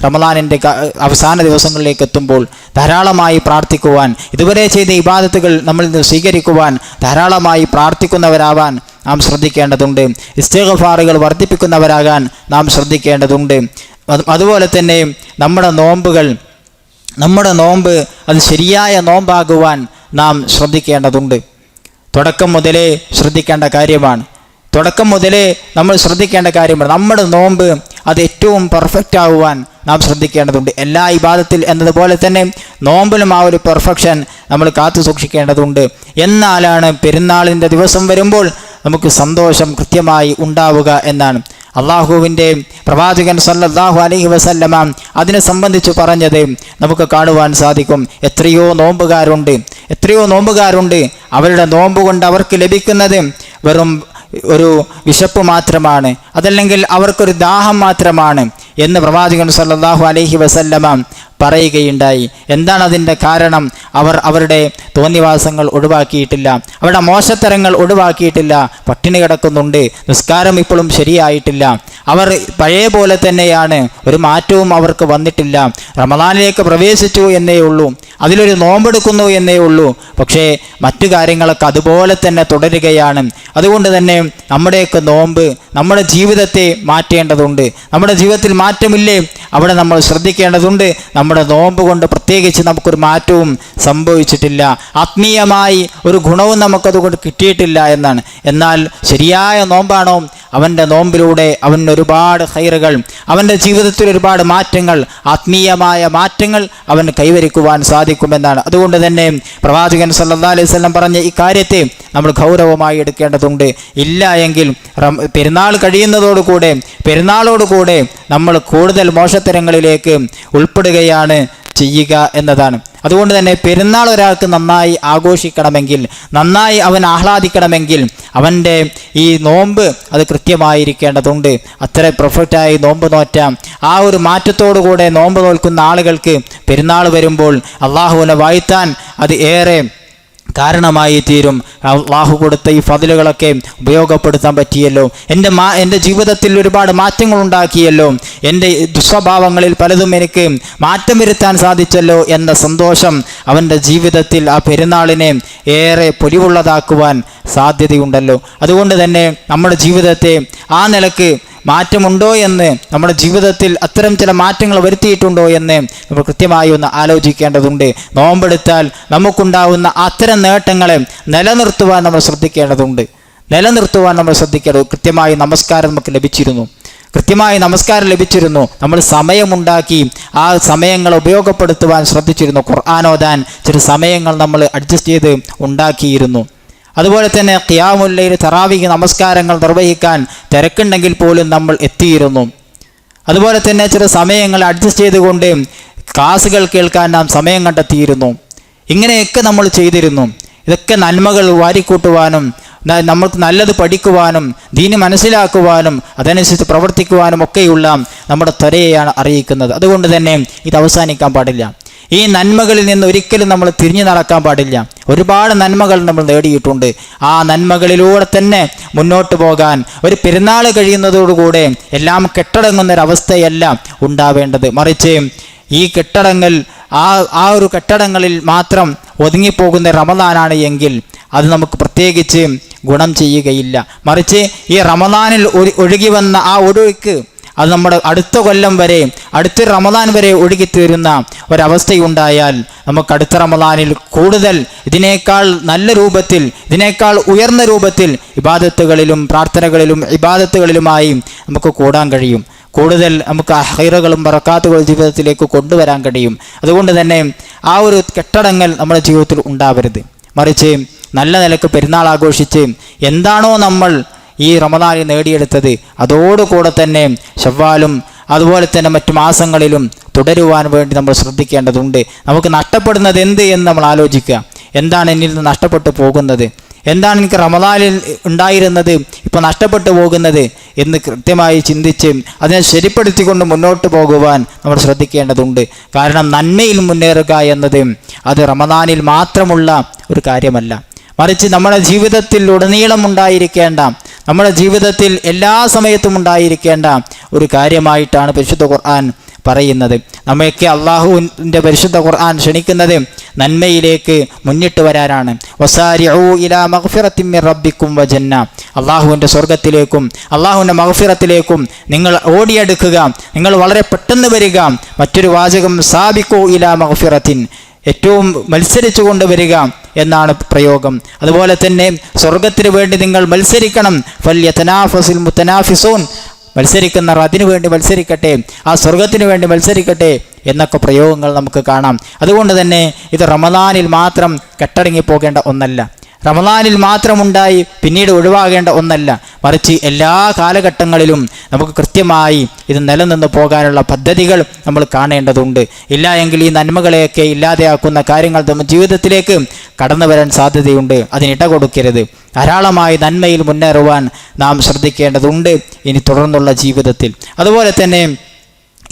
റമളാനിൻ്റെ അവസാന ദിവസങ്ങളിലേക്ക് എത്തുമ്പോൾ ധാരാളമായി പ്രാർത്ഥിക്കുവാൻ, ഇതുവരെ ചെയ്ത ഇബാദത്തുകൾ നമ്മളിൽ നിന്ന് സ്വീകരിക്കുവാൻ ധാരാളമായി പ്രാർത്ഥിക്കുന്നവരാവാൻ നാം ശ്രദ്ധിക്കേണ്ടതുണ്ട്. ഇസ്തിഗ്ഫാറുകൾ വർദ്ധിപ്പിക്കുന്നവരാകാൻ നാം ശ്രദ്ധിക്കേണ്ടതുണ്ട്. അതുപോലെ തന്നെ നമ്മുടെ നോമ്പ് അത് ശരിയായ നോമ്പാകുവാൻ നാം ശ്രദ്ധിക്കേണ്ടതുണ്ട്. തുടക്കം മുതലേ ശ്രദ്ധിക്കേണ്ട കാര്യമാണ്. നമ്മുടെ നോമ്പ് അത് ഏറ്റവും പെർഫെക്റ്റ് ആകുവാൻ നാം ശ്രദ്ധിക്കേണ്ടതുണ്ട്. എല്ലാ ഇബാദത്തിൽ എന്നതുപോലെ തന്നെ നോമ്പിലും ആ ഒരു പെർഫെക്ഷൻ നമ്മൾ കാത്തു സൂക്ഷിക്കേണ്ടതുണ്ട്. എന്നാലാണ് പെരുന്നാളിൻ്റെ ദിവസം വരുമ്പോൾ നമുക്ക് സന്തോഷം കൃത്യമായി ഉണ്ടാവുക എന്നാണ് അള്ളാഹുവിൻ്റെ പ്രവാചകൻ സല്ലല്ലാഹു അലൈഹി വസല്ലമ അതിനെ സംബന്ധിച്ച് പറഞ്ഞത് നമുക്ക് കാണുവാൻ സാധിക്കും. എത്രയോ നോമ്പുകാരുണ്ട്, അവരുടെ നോമ്പ് കൊണ്ട് അവർക്ക് ലഭിക്കുന്നത് വെറും ഒരു വിശപ്പ് മാത്രമാണ്, അതല്ലെങ്കിൽ അവർക്കൊരു ദാഹം മാത്രമാണ് എന്ന് പ്രവാചകൻ സല്ലല്ലാഹു അലൈഹി വസല്ലമ പറയുകയുണ്ടായി. എന്താണ് അതിൻ്റെ കാരണം? അവരുടെ തോന്നിവാസങ്ങൾ ഒഴിവാക്കിയിട്ടില്ല, അവരുടെ മോശത്തരങ്ങൾ ഒഴിവാക്കിയിട്ടില്ല, പട്ടിണി കിടക്കുന്നുണ്ട്, നിസ്കാരം ഇപ്പോഴും ശരിയായിട്ടില്ല, അവർ പഴയ പോലെ തന്നെയാണ്, ഒരു മാറ്റവും അവർക്ക് വന്നിട്ടില്ല. റമളാനിലേക്ക് പ്രവേശിച്ചു എന്നേ ഉള്ളൂ, അതിലൊരു നോമ്പെടുക്കുന്നു എന്നേ ഉള്ളൂ, പക്ഷേ മറ്റു കാര്യങ്ങളൊക്കെ അതുപോലെ തന്നെ തുടരുകയാണ്. അതുകൊണ്ട് തന്നെ നമ്മുടെയൊക്കെ നോമ്പ് നമ്മുടെ ജീവിതത്തെ മാറ്റേണ്ടതുണ്ട്. നമ്മുടെ ജീവിതത്തിൽ മാറ്റമില്ലേ, അവിടെ നമ്മൾ ശ്രദ്ധിക്കേണ്ടതുണ്ട്. നമ്മുടെ നോമ്പ് കൊണ്ട് പ്രത്യേകിച്ച് നമുക്കൊരു മാറ്റവും സംഭവിച്ചിട്ടില്ല, ആത്മീയമായി ഒരു ഗുണവും നമുക്കതുകൊണ്ട് കിട്ടിയിട്ടില്ല എന്നാണ്. എന്നാൽ ശരിയായ നോമ്പാണോ, അവൻ്റെ നോമ്പിലൂടെ അവന് ഒരുപാട് ഖൈറുകൾ, അവൻ്റെ ജീവിതത്തിൽ ഒരുപാട് മാറ്റങ്ങൾ, ആത്മീയമായ മാറ്റങ്ങൾ അവന് കൈവരിക്കുവാൻ സാധിക്കുമെന്നാണ്. അതുകൊണ്ട് തന്നെ പ്രവാചകൻ സല്ലല്ലാഹു അലൈഹി വസല്ലം പറഞ്ഞ ഈ കാര്യത്തെ നമ്മൾ ഗൗരവമായി എടുക്കേണ്ടതുണ്ട്. ഇല്ല എങ്കിൽ പെരുന്നാളോടുകൂടെ നമ്മൾ കൂടുതൽ മോശത്തരങ്ങളിലേക്ക് ഉൾപ്പെടുകയാണ് ചെയ്യുക എന്നതാണ്. അതുകൊണ്ട് തന്നെ പെരുന്നാൾ ഒരാൾക്ക് നന്നായി ആഘോഷിക്കണമെങ്കിൽ, നന്നായി അവൻ ആഹ്ലാദിക്കണമെങ്കിൽ അവൻ്റെ ഈ നോമ്പ് അത് കൃത്യമായിരിക്കേണ്ടതുണ്ട്. അത്ര പെർഫെക്റ്റായി നോമ്പ് നോറ്റാം ആ ഒരു മാറ്റത്തോടുകൂടെ നോമ്പ് നോൽക്കുന്ന ആളുകൾക്ക് പെരുന്നാൾ വരുമ്പോൾ അള്ളാഹുവിനെ വാഴ്ത്താൻ അത് ഏറെ കാരണമായി തീരും. അള്ളാഹു കൊടുത്ത ഈ ഫضലുകളൊക്കെ ഉപയോഗപ്പെടുത്താൻ പറ്റിയല്ലോ, എൻ്റെ ജീവിതത്തിൽ ഒരുപാട് മാറ്റങ്ങൾ ഉണ്ടാക്കിയല്ലോ, എൻ്റെ ദുസ്വഭാവങ്ങളിൽ പലതും എനിക്ക് മാറ്റം വരുത്താൻ സാധിച്ചല്ലോ എന്ന സന്തോഷം അവൻ്റെ ജീവിതത്തിൽ ആ പെരുന്നാളിനെ ഏറെ പൊലിവുള്ളതാക്കുവാൻ സാധ്യതയുണ്ടല്ലോ. അതുകൊണ്ട് തന്നെ നമ്മുടെ ജീവിതത്തെ ആ നിലക്ക് മാറ്റമുണ്ടോ എന്ന്, നമ്മുടെ ജീവിതത്തിൽ അത്തരം ചില മാറ്റങ്ങൾ വരുത്തിയിട്ടുണ്ടോ എന്ന് നമ്മൾ കൃത്യമായി ഒന്ന് ആലോചിക്കേണ്ടതുണ്ട്. നോമ്പെടുത്താൽ നമുക്കുണ്ടാവുന്ന അത്തരം നേട്ടങ്ങളെ നിലനിർത്തുവാൻ നമ്മൾ ശ്രദ്ധിക്കേണ്ടതുണ്ട്. കൃത്യമായി നമസ്കാരം നമുക്ക് ലഭിച്ചിരുന്നു. നമ്മൾ സമയമുണ്ടാക്കി ആ സമയങ്ങൾ ഉപയോഗപ്പെടുത്തുവാൻ ശ്രദ്ധിച്ചിരുന്നു. ഖുർആൻ ഓതാൻ ചില സമയങ്ങൾ നമ്മൾ അഡ്ജസ്റ്റ് ചെയ്ത് ഉണ്ടാക്കിയിരുന്നു. അതുപോലെ തന്നെ ഖിയാമുൽ ലൈൽ, തറാവീഹ് നമസ്കാരങ്ങൾ നിർവഹിക്കാൻ തിരക്കുണ്ടെങ്കിൽ പോലും നമ്മൾ എത്തിയിരുന്നു. അതുപോലെ തന്നെ ചില സമയങ്ങൾ അഡ്ജസ്റ്റ് ചെയ്തുകൊണ്ട് ക്ലാസുകൾ കേൾക്കാൻ നാം സമയം കണ്ടെത്തിയിരുന്നു. ഇങ്ങനെയൊക്കെ നമ്മൾ ചെയ്തിരുന്നു. ഇതൊക്കെ നന്മകൾ വാരിക്കൂട്ടുവാനും നമ്മൾക്ക് നല്ലത് പഠിക്കുവാനും ദീന് മനസ്സിലാക്കുവാനും അതനുസരിച്ച് പ്രവർത്തിക്കുവാനും ഒക്കെയുള്ള നമ്മുടെ ത്വരയെയാണ് അറിയിക്കുന്നത്. അതുകൊണ്ട് തന്നെ ഇത് അവസാനിക്കാൻ പാടില്ല. ഈ നന്മകളിൽ നിന്ന് ഒരിക്കലും നമ്മൾ തിരിഞ്ഞു നടക്കാൻ പാടില്ല. ഒരുപാട് നന്മകൾ നമ്മൾ നേടിയിട്ടുണ്ട്. ആ നന്മകളിലൂടെ തന്നെ മുന്നോട്ട് പോകാൻ ഒരു പെരുന്നാൾ കഴിയുന്നതോടുകൂടെ എല്ലാം കെട്ടടങ്ങുന്നൊരവസ്ഥയല്ല ഉണ്ടാവേണ്ടത്. മറിച്ച് ഈ കെട്ടടങ്ങൾ ആ ഒരു കെട്ടടങ്ങളിൽ മാത്രം ഒതുങ്ങിപ്പോകുന്ന റമദാനാണ് എങ്കിൽ അത് നമുക്ക് പ്രത്യേകിച്ച് ഗുണം ചെയ്യുകയില്ല. മറിച്ച് ഈ റമദാനിൽ ഒഴുകി വന്ന ആ ഒഴുക്ക് അത് നമ്മുടെ അടുത്ത കൊല്ലം വരെ, അടുത്തൊരു റമദാൻ വരെ ഒഴുകിത്തീരുന്ന ഒരവസ്ഥയുണ്ടായാൽ നമുക്ക് അടുത്ത റമദാനിൽ കൂടുതൽ ഇതിനേക്കാൾ നല്ല രൂപത്തിൽ, ഇതിനേക്കാൾ ഉയർന്ന രൂപത്തിൽ ഇബാദത്തുകളിലും പ്രാർത്ഥനകളിലും ഇബാദത്തുകളിലുമായി നമുക്ക് കൂടാൻ കഴിയും. കൂടുതൽ നമുക്ക് ഹൈറുകളും ബറക്കാത്തുകളും ജീവിതത്തിലേക്ക് കൊണ്ടുവരാൻ കഴിയും. അതുകൊണ്ട് തന്നെ ആ ഒരു കെട്ടടങ്ങൽ നമ്മുടെ ജീവിതത്തിൽ ഉണ്ടാവരുത്. മറിച്ച് നല്ല നിലക്ക് പെരുന്നാൾ ആഘോഷിച്ച് എന്താണോ നമ്മൾ ഈ റമദാനിൽ നേടിയെടുത്തത് അതോടുകൂടെ തന്നെ ശവ്വാലും അതുപോലെ തന്നെ മറ്റു മാസങ്ങളിലും തുടരുവാൻ വേണ്ടി നമ്മൾ ശ്രദ്ധിക്കേണ്ടതുണ്ട്. നമുക്ക് നഷ്ടപ്പെടുന്നത് എന്ത് എന്ന് നമ്മൾ ആലോചിക്കുക. എന്താണ് എന്നിൽ നിന്ന് നഷ്ടപ്പെട്ടു പോകുന്നത്, എന്താണ് എനിക്ക് റമദാനിൽ ഉണ്ടായിരുന്നത് ഇപ്പോൾ നഷ്ടപ്പെട്ടു പോകുന്നത് എന്ന് കൃത്യമായി ചിന്തിച്ച് അതിനെ ശരിപ്പെടുത്തിക്കൊണ്ട് മുന്നോട്ട് പോകുവാൻ നമ്മൾ ശ്രദ്ധിക്കേണ്ടതുണ്ട്. കാരണം നന്മയിൽ മുന്നേറുക എന്നത് അത് റമദാനിൽ മാത്രമുള്ള ഒരു കാര്യമല്ല. മറിച്ച് നമ്മുടെ ജീവിതത്തിൽ ഉടനീളം ഉണ്ടായിരിക്കേണ്ട, നമ്മുടെ ജീവിതത്തിൽ എല്ലാ സമയത്തും ഉണ്ടായിരിക്കേണ്ട ഒരു കാര്യമായിട്ടാണ് പരിശുദ്ധ ഖുർആൻ പറയുന്നത്. നമ്മയൊക്കെ അള്ളാഹുവിൻ്റെ പരിശുദ്ധ ഖുർആൻ ക്ഷണിക്കുന്നത് നന്മയിലേക്ക് മുന്നിട്ട് വരാനാണ്. വസാരിഉ ഇലാ മഗ്ഫിറത്തിൻ മിർ റബ്ബിക്കും വജന്ന, അള്ളാഹുവിൻ്റെ സ്വർഗത്തിലേക്കും അള്ളാഹുവിൻ്റെ മഗ്ഫിറത്തിലേക്കും നിങ്ങൾ ഓടിയെടുക്കുക, നിങ്ങൾ വളരെ പെട്ടെന്ന് വരിക. മറ്റൊരു വാചകം സാബിഖു ഇലാ മഗ്ഫിറത്തിൻ, ഏറ്റവും മത്സരിച്ചു കൊണ്ടുവരിക എന്നാണ് പ്രയോഗം. അതുപോലെ തന്നെ സ്വർഗത്തിന് വേണ്ടി നിങ്ങൾ മത്സരിക്കണം. ഫല്യതനാഫസിൽ മുതനാഫിസൂൻ, മത്സരിക്കുന്നവർ അതിനു വേണ്ടി മത്സരിക്കട്ടെ, ആ സ്വർഗത്തിന് വേണ്ടി മത്സരിക്കട്ടെ എന്നൊക്കെ പ്രയോഗങ്ങൾ നമുക്ക് കാണാം. അതുകൊണ്ട് തന്നെ ഇത് റമദാനിൽ മാത്രം കെട്ടടങ്ങിപ്പോകേണ്ട ഒന്നല്ല, റമദാനിൽ മാത്രമുണ്ടായി പിന്നീട് ഒഴിവാകേണ്ട ഒന്നല്ല. മറിച്ച് എല്ലാ കാലഘട്ടങ്ങളിലും നമുക്ക് കൃത്യമായി ഇത് നിലനിന്ന് പോകാനുള്ള പദ്ധതികൾ നമ്മൾ കാണേണ്ടതുണ്ട്. ഇല്ല എങ്കിൽ ഈ നന്മകളെയൊക്കെ ഇല്ലാതെയാക്കുന്ന കാര്യങ്ങൾ നമ്മുടെ ജീവിതത്തിലേക്ക് കടന്നു വരാൻ സാധ്യതയുണ്ട്. അതിനിട കൊടുക്കരുത്. ധാരാളമായി നന്മയിൽ മുന്നേറുവാൻ നാം ശ്രദ്ധിക്കേണ്ടതുണ്ട് ഇനി തുടർന്നുള്ള ജീവിതത്തിൽ. അതുപോലെ തന്നെ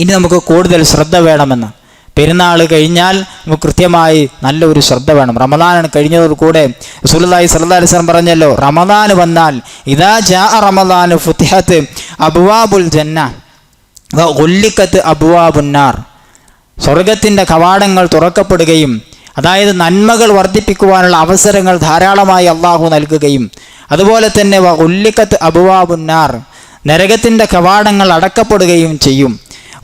ഇനി നമുക്ക് കൂടുതൽ ശ്രദ്ധ വേണമെന്ന്. പെരുന്നാൾ കഴിഞ്ഞാൽ നമുക്ക് കൃത്യമായി നല്ലൊരു ശ്രദ്ധ വേണം. റമദാനാണ് കഴിഞ്ഞതോടുകൂടെ റസൂലുള്ളാഹി സ്വല്ലല്ലാഹു അലൈഹി വസല്ലം പറഞ്ഞല്ലോ, റമദാൻ വന്നാൽ ഇദാ ജാഅ റമദാൻ ഫുതിഹത്ത് അബ്വാബുൽ ജന്ന വ ഗുല്ലിക്കത്ത് അബ്വാബുന്നാർ, സ്വർഗത്തിൻ്റെ കവാടങ്ങൾ തുറക്കപ്പെടുകയും അതായത് നന്മകൾ വർദ്ധിപ്പിക്കുവാനുള്ള അവസരങ്ങൾ ധാരാളമായി അള്ളാഹു നൽകുകയും അതുപോലെ തന്നെ വ ഗുല്ലിക്കത്ത് അബ്വാബുന്നാർ, നരകത്തിൻ്റെ കവാടങ്ങൾ അടക്കപ്പെടുകയും ചെയ്യും.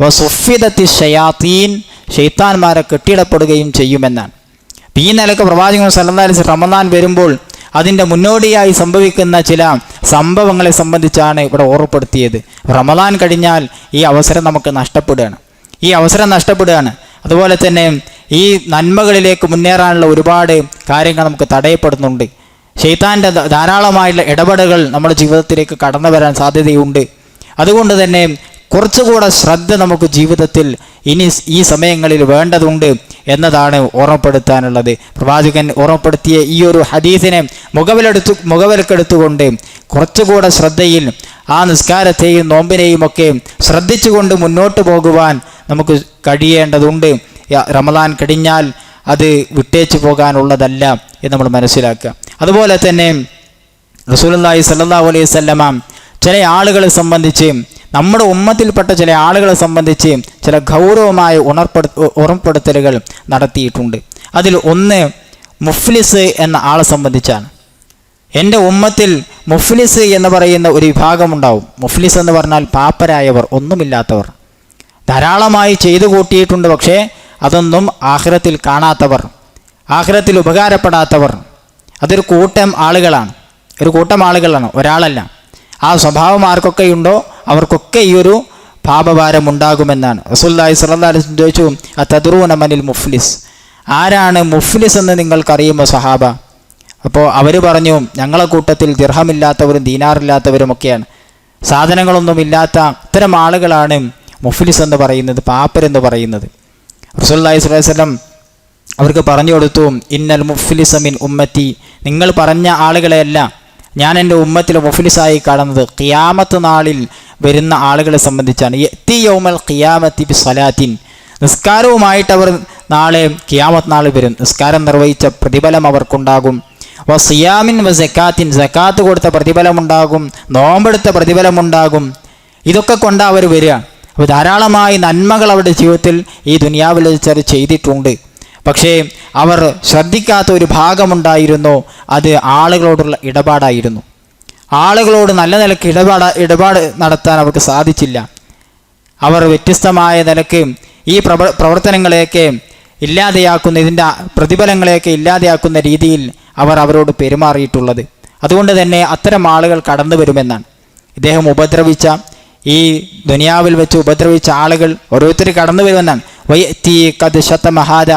വ സുഫിദത്തി ശയാത്തീൻ, ശൈത്താന്മാരെ കെട്ടിടപ്പെടുകയും ചെയ്യുമെന്നാണ്. ഈ നിലക്ക് പ്രവാചകൻ സല്ലല്ലാഹു അലൈഹി വസല്ലം റമദാൻ വരുമ്പോൾ അതിൻ്റെ മുന്നോടിയായി സംഭവിക്കുന്ന ചില സംഭവങ്ങളെ സംബന്ധിച്ചാണ് ഇവിടെ ഓർമ്മപ്പെടുത്തിയത്. റമദാൻ കഴിഞ്ഞാൽ ഈ അവസരം നമുക്ക് നഷ്ടപ്പെടുകയാണ്. അതുപോലെ തന്നെ ഈ നന്മകളിലേക്ക് മുന്നേറാനുള്ള ഒരുപാട് കാര്യങ്ങൾ നമുക്ക് തടയപ്പെടുന്നുണ്ട്. ശൈത്താൻ്റെ ധാരാളമായുള്ള ഇടപെടലുകൾ നമ്മുടെ ജീവിതത്തിലേക്ക് കടന്നു വരാൻ സാധ്യതയുണ്ട്. അതുകൊണ്ട് തന്നെ കുറച്ചുകൂടെ ശ്രദ്ധ നമുക്ക് ജീവിതത്തിൽ ഇനി ഈ സമയങ്ങളിൽ വേണ്ടതുണ്ട് എന്നതാണ് ഓർമ്മപ്പെടുത്താനുള്ളത്. പ്രവാചകൻ ഓർമ്മപ്പെടുത്തിയ ഈ ഒരു ഹദീസിനെ മുഖവിലക്കെടുത്തുകൊണ്ട് കുറച്ചുകൂടെ ശ്രദ്ധയിൽ ആ നിസ്കാരത്തെയും നോമ്പിനെയും ഒക്കെ ശ്രദ്ധിച്ചുകൊണ്ട് മുന്നോട്ട് പോകുവാൻ നമുക്ക് കഴിയേണ്ടതുണ്ട്. റമദാൻ കഴിഞ്ഞാൽ അത് വിട്ടേച്ചു പോകാനുള്ളതല്ല എന്ന് നമ്മൾ മനസ്സിലാക്കുക. അതുപോലെ തന്നെ റസൂലുള്ളാഹി സ്വല്ലല്ലാഹു അലൈഹി വസല്ലമ ചില ആളുകളെ സംബന്ധിച്ച്, നമ്മുടെ ഉമ്മത്തിൽപ്പെട്ട ചില ആളുകളെ സംബന്ധിച്ച് ചില ഗൗരവമായ ഓർമ്മപ്പെടുത്തലുകൾ നടത്തിയിട്ടുണ്ട്. അതിൽ ഒന്ന് മുഫ്ലിസ് എന്ന ആളെ സംബന്ധിച്ചാണ്. എൻ്റെ ഉമ്മത്തിൽ മുഫ്ലിസ് എന്ന് പറയുന്ന ഒരു വിഭാഗമുണ്ടാവും. മുഫ്ലിസ് എന്ന് പറഞ്ഞാൽ പാപ്പരായവർ, ഒന്നുമില്ലാത്തവർ, ധാരാളമായി ചെയ്തു കൂട്ടിയിട്ടുണ്ട്, പക്ഷേ അതൊന്നും ആഖിറത്തിൽ കാണാത്തവർ, ആഖിറത്തിൽ ഉപകാരപ്പെടാത്തവർ. അതൊരു കൂട്ടം ആളുകളാണ്, ഒരാളല്ല. ആ സ്വഭാവം ആർക്കൊക്കെയുണ്ടോ അവർക്കൊക്കെ ഈ ഒരു പാപഭാരം ഉണ്ടാകുമെന്നാണ്. റസൂലുള്ളാഹി സ്വല്ലല്ലാഹു അലൈഹി വസല്ലം ചോദിച്ചു, അതദ്റൂന മനിൽ മുഫ്ലിസ്, ആരാണ് മുഫ്ലിസ് എന്ന് നിങ്ങൾക്കറിയുമോ സഹാബ? അപ്പോൾ അവർ പറഞ്ഞു, ഞങ്ങളെ കൂട്ടത്തിൽ ദിർഹമില്ലാത്തവരും ദീനാറില്ലാത്തവരും ഒക്കെയാണ്, സാധനങ്ങളൊന്നുമില്ലാത്ത ഇത്തരം ആളുകളാണ് മുഫ്ലിസ് എന്ന് പറയുന്നത്, പാപ്പരെന്ന് പറയുന്നത്. റസൂലുള്ളാഹി സ്വല്ലല്ലാഹു അലൈഹി വസല്ലം അവർക്ക് പറഞ്ഞു കൊടുത്തു, ഇന്നൽ മുഫ്ലിസ മിൻ ഉമ്മത്തി, നിങ്ങൾ പറഞ്ഞ ആളുകളെയല്ല, ഞാൻ എൻ്റെ ഉമ്മത്തിൽ മുഫ്ലിസായി കാണുന്നത് ഖിയാമത്ത് നാളിൽ വരുന്ന ആളുകളെ സംബന്ധിച്ചാണ്. യഅ്തി യൗമൽ ഖിയാമത്തി ബിസ്സലാത്തിൻ, നിസ്കാരവുമായിട്ട് അവർ നാളെ ഖിയാമത്ത് നാളിൽ വരും. നിസ്കാരം നിർവഹിച്ച പ്രതിഫലം അവർക്കുണ്ടാകും. വസിയാമിൻ വസക്കാത്തിൻ, സക്കാത്ത് കൊടുത്ത പ്രതിഫലമുണ്ടാകും, നോമ്പെടുത്ത പ്രതിഫലമുണ്ടാകും. ഇതൊക്കെ കൊണ്ടാണ് അവർ വരിക. അപ്പോൾ ധാരാളമായി നന്മകൾ അവരുടെ ജീവിതത്തിൽ ഈ ദുനിയാവിൽ വെച്ച് ചെയ്തിട്ടുണ്ട്. പക്ഷേ അവർ ശ്രദ്ധിക്കാത്ത ഒരു ഭാഗമുണ്ടായിരുന്നു, അത് ആളുകളോടുള്ള ഇടപാടായിരുന്നു. ആളുകളോട് നല്ല നിലയ്ക്ക് ഇടപാട് നടത്താൻ അവർക്ക് സാധിച്ചില്ല. അവർ വ്യത്യസ്തമായ നിലയ്ക്ക് ഈ പ്രവർത്തനങ്ങളെയൊക്കെ ഇല്ലാതെയാക്കുന്ന, ഇതിൻ്റെ പ്രതിഫലങ്ങളെയൊക്കെ ഇല്ലാതെയാക്കുന്ന രീതിയിൽ അവർ അവരോട് പെരുമാറിയിട്ടുള്ളത്. അതുകൊണ്ട് തന്നെ അത്തരം ആളുകൾ കടന്നു വരുമെന്നാണ്. ഇദ്ദേഹം ഉപദ്രവിച്ച, ഈ ദുനിയാവിൽ വെച്ച് ഉപദ്രവിച്ച ആളുകൾ ഓരോരുത്തർ കടന്നു വരുമെന്നാണ്. വയത്തി കത് ശതമഹാദ,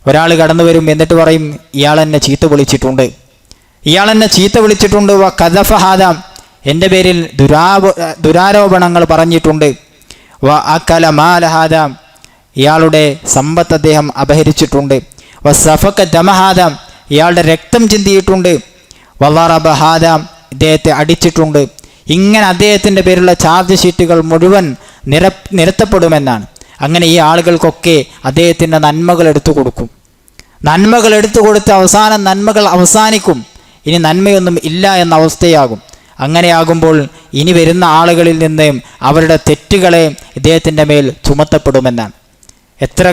ഒരാൾ കടന്നു വരും, എന്നിട്ട് പറയും ഇയാൾ എന്നെ ചീത്ത വിളിച്ചിട്ടുണ്ട്, ഇയാൾ എന്നെ ചീത്ത വിളിച്ചിട്ടുണ്ട്. വ കദഫഹാദ, എൻ്റെ പേരിൽ ദുരാരോപണങ്ങൾ പറഞ്ഞിട്ടുണ്ട്. വ അകല മാലഹാദ, ഇയാളുടെ സമ്പത്ത് അദ്ദേഹം അപഹരിച്ചിട്ടുണ്ട്. വ സഫക ദമഹാദ, ഇയാളുടെ രക്തം ചിന്തിയിട്ടുണ്ട്. വല്ലറബഹാദ, ഇദ്ദേഹത്തെ അടിച്ചിട്ടുണ്ട്. ഇങ്ങനെ അദ്ദേഹത്തിൻ്റെ പേരിലുള്ള ചാർജ് ഷീറ്റുകൾ മുഴുവൻ നിരത്തപ്പെടുമെന്നാണ്. അങ്ങനെ ഈ ആളുകൾക്കൊക്കെ അദ്ദേഹത്തിൻ്റെ നന്മകൾ എടുത്തു കൊടുക്കും. നന്മകൾ എടുത്തു കൊടുത്ത് അവസാനം നന്മകൾ അവസാനിക്കും, ഇനി നന്മയൊന്നും ഇല്ല എന്ന അവസ്ഥയാകും. അങ്ങനെയാകുമ്പോൾ ഇനി വരുന്ന ആളുകളിൽ നിന്ന് അവരുടെ തെറ്റുകളെ ഇദ്ദേഹത്തിൻ്റെ മേൽ ചുമത്തപ്പെടുമെന്നാണ്. എത്ര